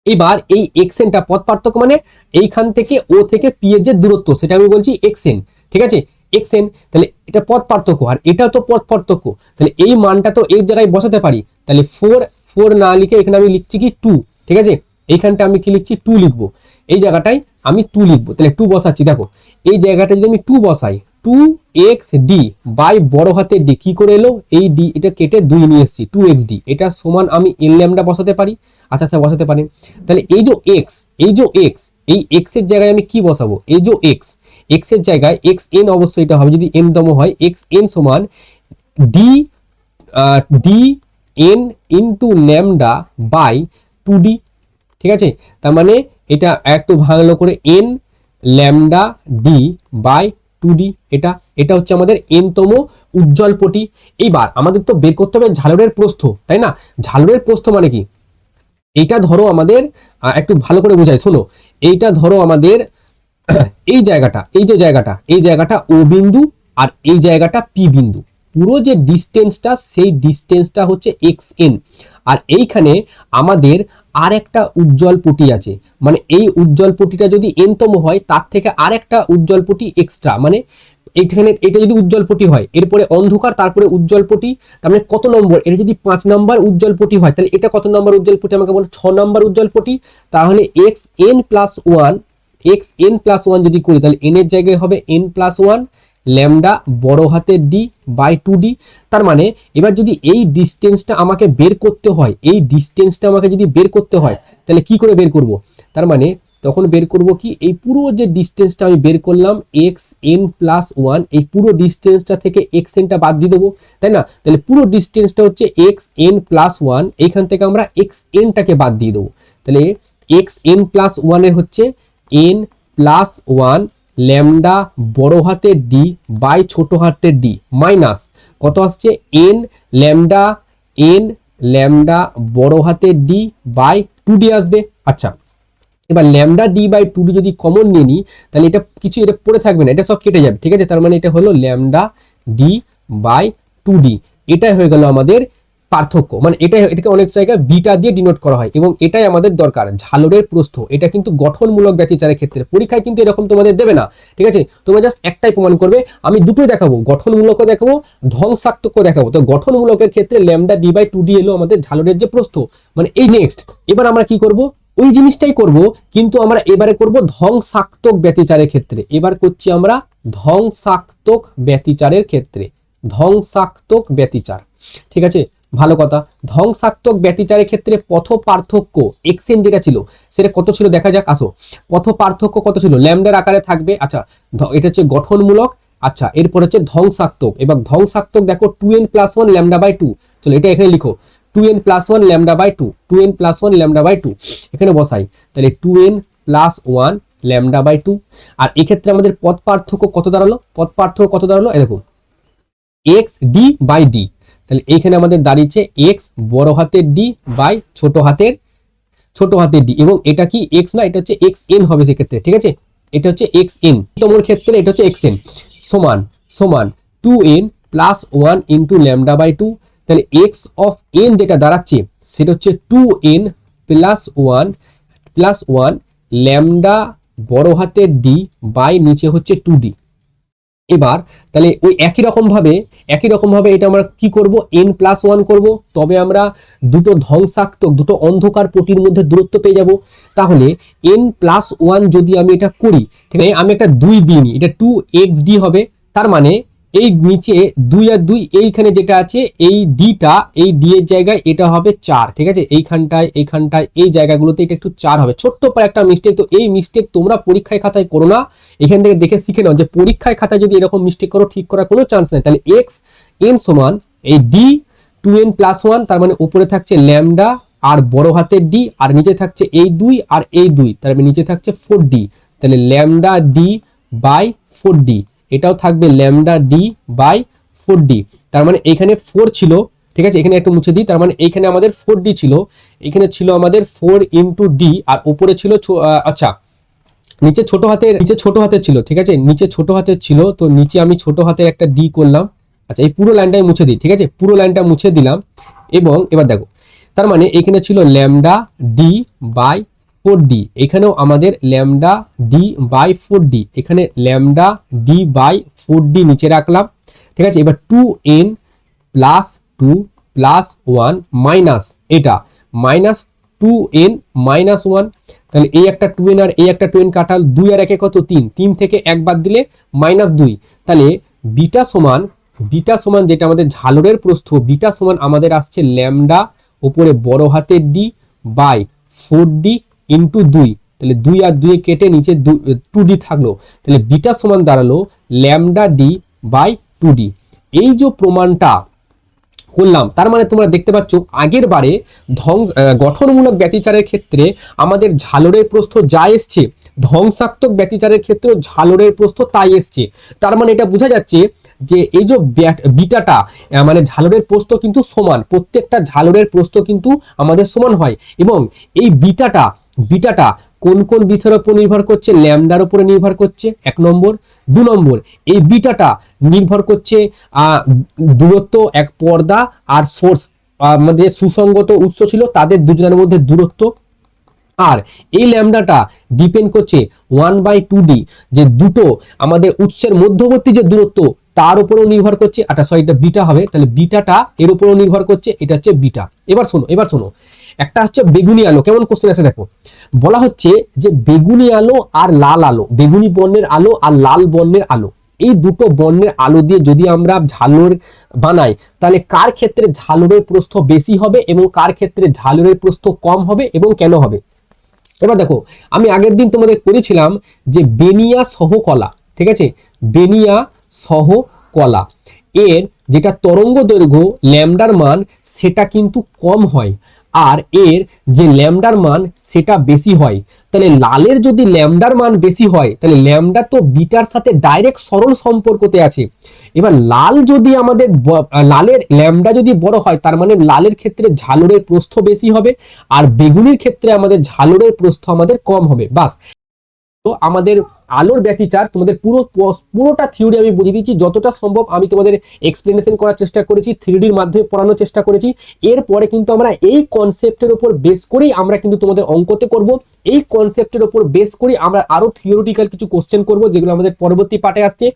এবার এই xnটা পথ পার্থক্য মানে এইখান থেকে ও থেকে p এর যে দূরত্ব, সেটা আমি বলছি xn। ঠিক আছে, xn, তাহলে এটা পথ পার্থক্য, আর এটাও তো পথ পার্থক্য, তাহলে এই মানটা তো এই জায়গায় বসাতে পারি। তাহলে 4 না লিখে এখানে আমি লিখছি কি 2। ঠিক আছে, এইখানটা আমি কি লিখছি, 2 লিখবো, এই জায়গাটায় আমি 2 লিখবো, তাহলে 2 বসাচ্ছি। দেখো এই জায়গাটা যদি আমি 2 বসাই, 2xd বাই বড় হাতের d, কি করে এলো, এই d এটা কেটে 2 নিয়ে এসেছি, 2xd, এটা সমান আমি এন ল্যামডা বসাতে পারি। আচ্ছা স্যার বসাতে পারি। তাহলে এই যে x, এই x এর জায়গায় আমি কি বসাবো, এই যে x এর জায়গায় xn, অবশ্যই এটা হবে যদি n তম হয়, xn সমান dn into lambda by 2d। ঠিক আছে, তার মানে এটা একটু ভালো করে n lambda d by 2d, এটা হচ্ছে আমাদের n তম উজ্জ্বল পটি। এইবার আমাদের তো বের করতে হবে ঝালরের প্রস্থ, তাই না? ঝালরের প্রস্থ মানে কি, এইটা ধরো আমাদের একটু ভালো করে বোঝাই, শোনো, এইটা ধরো আমাদের এই জায়গাটা ও বিন্দু, আর এই জায়গাটা পি বিন্দু, পুরো যে ডিস্টেন্সটা, সেই ডিস্টেন্সটা হচ্ছে xn। আর এইখানে আমাদের আর একটা উজ্জ্বল পটি আছে, মানে এই উজ্জ্বল পটিটা যদি n তম হয়, তার থেকে আর একটা উজ্জ্বল পটি এক্সট্রা, মানে এখানে এটা যদি উজ্জ্বল পটি হয়, এরপরে অন্ধকার, তারপরে উজ্জ্বল পটি, তার মানে কত নম্বর, এটা যদি 5 নম্বর উজ্জ্বল পটি হয়, তাহলে এটা কত নম্বর উজ্জ্বল পটি, আমাকে বলো 6 নম্বর উজ্জ্বল পটি। তাহলে xn+1 যদি করি, তাহলে n এর জায়গায় হবে n+1 ল্যামডা বড় হাতের d বাই 2d। তার মানে এবার যদি এই ডিস্টেন্সটা আমাকে বের করতে হয়, তাহলে কি করে বের করব, তার মানে তখন বের করব কি এই পুরো যে ডিস্টেন্সটা আমি বের করলাম এক্স এন প্লাস ওয়ান, এই পুরো ডিস্টেন্সটা থেকে এক্স এনটা বাদ দিয়ে দেবো, তাই না? তাহলে পুরো ডিস্টেন্সটা হচ্ছে এক্স এন প্লাস ওয়ান, এইখান থেকে আমরা এক্স এনটাকে বাদ দিয়ে দেবো। তাহলে এক্স এন প্লাস ওয়ানের হচ্ছে এন প্লাস ওয়ান ল্যামডা বড় হাতের ডি বাই ছোট হাতের ডি মাইনাস কত আসছে এন ল্যামডা বড় হাতের ডি বাই 2d আসবে। আচ্ছা, এবার ল্যামডা ডি বাই 2d যদি কমন নিয়ে নিই তাহলে এটা কিছু এটা পড়ে থাকবে না, এটা সব কেটে যাবে, ঠিক আছে? তার মানে এটা হলো ল্যামডা ডি বাই 2d, এটাই হয়ে গেল আমাদের পার্থক্য। মানে এটাকে অনেক জায়গায় বিটা দিয়ে ডিনোট করা হয় এবং এটাই আমাদের দরকার। ঝালরের প্রস্থ এটা কিন্তু গঠনমূলক ব্যতিচারের ক্ষেত্রে, পরীক্ষায় কিন্তু এরকম তোমাদের দেবে না, ঠিক আছে? তোমরা জাস্ট একটাই প্রমাণ করবে, আমি দুটোই দেখাবো, গঠনমূলকও দেখাবো, ধ্বংসাত্মক দেখাবো। তো গঠনমূলকের ক্ষেত্রে ল্যামডা ডি বাই 2d এলো আমাদের ঝালরের যে প্রস্থ, মানে এই নেক্সট। এবার আমরা কি করব, ওই জিনিসটাই করব, কিন্তু আমরা এবারে করব ধ্বংসাত্মক ব্যতিচারের ক্ষেত্রে। এবার করছি আমরা ধ্বংসাত্মক ব্যতিচারের ক্ষেত্রে, ধ্বংসাত্মক ব্যতিচার, ঠিক আছে? ভালো কথা। ধ্বংসাত্মক ব্যতিচারের ক্ষেত্রে পথ পার্থক্য এক্সএন যেটা ছিল সেটা কত ছিল দেখা যাক। আসো, পথ পার্থক্য কত ছিল, ল্যামডার আকারে থাকবে। আচ্ছা, এটা হচ্ছে গঠনমূলক। আচ্ছা, এরপর হচ্ছে ধ্বংসাত্মক। এবার ধ্বংসাত্মক দেখো 2n প্লাস 1 ল্যামডা বাই 2, চলো এটা এখানে লিখো 2n plus 1 lambda by 2, 2n plus 1 lambda by 2 এখানে বসাই, তাহলে 2n প্লাস 1 ল্যামডা বাই 2। আর এক্ষেত্রে আমাদের পথ পার্থক্য কত দাঁড়ালো, পথ পার্থক্য কত দাঁড়ালো, এরকম এক্স ডি বাই ডি। তাহলে এইখানে আমাদের দাঁড়িয়েছে এক্স বড় হাতের ডি বাই ছোট হাতের ডি, এবং এটা কি এক্স না, এটা হচ্ছে এক্স এন হবে সেক্ষেত্রে, ঠিক আছে? এটা হচ্ছে এক্স এন, তোমার ক্ষেত্রে এটা হচ্ছে এক্স এন সমান সমান 2n plus 1 into lambda by 2। তাহলে এক্স অফ এন যেটা দাঁড়াচ্ছে সেটা হচ্ছে 2n প্লাস 1 ল্যামডা বড় হাতের ডি বাই নিচে হচ্ছে 2d। এবার তাহলে ওই একই রকম ভাবে এটা আমরা কি করব, n প্লাস 1 করব, তবে আমরা দুটো ধ্বংসাত্মক দুটো অন্ধকার পটির মধ্যে দূরত্ব পেয়ে যাব। তাহলে n প্লাস 1 যদি আমি এটা করি, ঠিক আছে, আমি একটা 2 দিয়ে নিই, এটা 2xd হবে। তার মানে এই নিচে 2 আর 2 এইখানে যেটা আছে এই ডিটা, এই ডি এর জায়গায় এটা হবে 4, ঠিক আছে? এইখানটায় এই জায়গাগুলোতে এটা একটু 4 হবে, ছোট্ট পর একটা মিস্টেক। তো এই মিস্টেক তোমরা পরীক্ষায় খাতায় করো না, এখান থেকে দেখে শিখে নাও যে পরীক্ষায় খাতায় যদি এরকম মিস্টেক করো ঠিক করার কোনো চান্স নেই। তাহলে এক্স এন সমান এই ডি 2n প্লাস 1, তার মানে উপরে থাকছে ল্যামডা আর বড় হাতের ডি, আর নিচে থাকছে এই 2 আর এই 2, তার মানে নিচে থাকছে 4d। তাহলে ল্যামডা ডি বাই 4d, এটাও থাকবে ল্যামডা ডি বাই 4d। তার মানে এখানে 4 ছিল, ঠিক আছে? এখানে একটু মুছে দিই, তার মানে এইখানে আমাদের 4d ছিল, এখানে ছিল আমাদের 4 ইন্টু ডি, আর উপরে ছিল আচ্ছা নিচে ছোট হাতের ছিল, ঠিক আছে? নিচে ছোট হাতের ছিল, তো নিচে আমি ছোট হাতের একটা ডি করলাম। আচ্ছা, এই পুরো লাইনটাই মুছে দিই, ঠিক আছে? পুরো লাইনটা মুছে দিলাম, এবং এবার দেখো, তার মানে এখানে ছিল ল্যামডা ডি বাই 4d, এখানেও আমাদের ল্যামডা ডি বাই 4d, এখানে ল্যামডা ডি বাই 4d নিচে রাখলাম, ঠিক আছে? এবার 2n প্লাস 2 প্লাস 1 মাইনাস এটা মাইনাস 2n মাইনাস 1। তাহলে এই একটা 2n আর এই একটা 2n কাটাল, 2 আর 1 কত 3, 3 থেকে 1 বাদ দিলে মাইনাস 2। তাহলে বিটা সমান যেটা আমাদের ঝালরের প্রস্থ, বিটা সমান আমাদের আসছে ল্যামডা উপরে বড় হাতের ডি বাই 4d ইন্টু 2। তাহলে 2 আর 2 কেটে নিচে 2d থাকলো, তাহলে বিটা সমান দাঁড়ালো ল্যামডা ডি বাই 2d। এই যে প্রমাণটা করলাম, তার মানে তোমরা দেখতে পাচ্ছ আগের বারে গঠনমূলক ব্যতিচারের ক্ষেত্রে আমাদের ঝালরের প্রস্থ যা এসছে, ধ্বংসাত্মক ব্যতিচারের ক্ষেত্রে ঝালরের প্রস্থ তাই এসছে। তার মানে এটা বোঝা যাচ্ছে যে এই যে বিটাটা মানে ঝালরের প্রস্থ কিন্তু সমান, প্রত্যেকটা ঝালরের প্রস্থ কিন্তু আমাদের সমান হয়। এবং এই বিটাটা কোন কোন বিষয়ের উপর নির্ভর করছে, ল্যামডার উপরে নির্ভর করছে 1 নম্বর। 2 নম্বর, এই বিটাটা নির্ভর করছে দূরত্ব, এক পর্দা আর সোর্স, আমাদের সুসঙ্গত উৎস ছিল তাদের দুজনের মধ্যে দূরত্ব। আর এই ল্যামডাটা ডিপেন্ড করছে 1/2d, যে দুটো আমাদের উৎসের মধ্যবর্তী যে দূরত্ব তার উপরও নির্ভর করছে। সরি, এটা বিটা হবে, তাহলে বিটাটা এর উপরও নির্ভর করছে, এটা হচ্ছে বিটা। এবার শোনো, একটা হচ্ছে বেগুনি আলো, কেমন কোশ্চেন আছে দেখো। বলা হচ্ছে যে বেগুনি আলো আর লাল আলো, বেগুনি বর্ণের আলো আর লাল বর্ণের আলো, এই দুটো বর্ণের আলো দিয়ে যদি আমরা ঝালর বানাই, তাহলে কার ক্ষেত্রে ঝালরের প্রস্থ বেশি হবে এবং কার ক্ষেত্রে ঝালরের প্রস্থ কম হবে এবং কেন হবে। এবার দেখো, আমি আগের দিন তোমাদের করেছিলাম যে বেনিয়া সহকলা, ঠিক আছে, বেনিয়া সহকলা এর যেটা তরঙ্গ দৈর্ঘ্য ল্যামডার মান সেটা কিন্তু কম হয়, আর এর যে ল্যামডার মান সেটা বেশি হয়। তাহলে লালের যদি ল্যামডার মান বেশি হয় তাহলে ল্যামডা তো বিটার সাথে ডাইরেক্ট সরল সম্পর্কতে আছে। এবার লাল যদি আমাদের লালের ল্যামডা যদি বড় হয় তার মানে লালের ক্ষেত্রে ঝালরের প্রস্থ বেশি হবে, আর বেগুনির ক্ষেত্রে আমাদের ঝালরের প্রস্থ আমাদের কম হবে। বাস, তো আমাদের আলোর ব্যতিচার তোমাদের পুরোটা থিওরি আমি বুঝিয়ে দিচ্ছি, যতটা সম্ভব আমি তোমাদের এক্সপ্লেনেশন করার চেষ্টা করেছি, 3Dর মাধ্যমে পড়ানোর চেষ্টা করেছি। এরপরে কিন্তু আমরা এই কনসেপ্টের উপর বেস করেই আমরা কিন্তু তোমাদের অঙ্কতে করব। এই কনসেপ্টের উপর বেস করেই আমরা আরো থিওরিটিক্যাল কিছু কোশ্চেন করব যেগুলো আমাদের পরবর্তী পার্টে আসছে।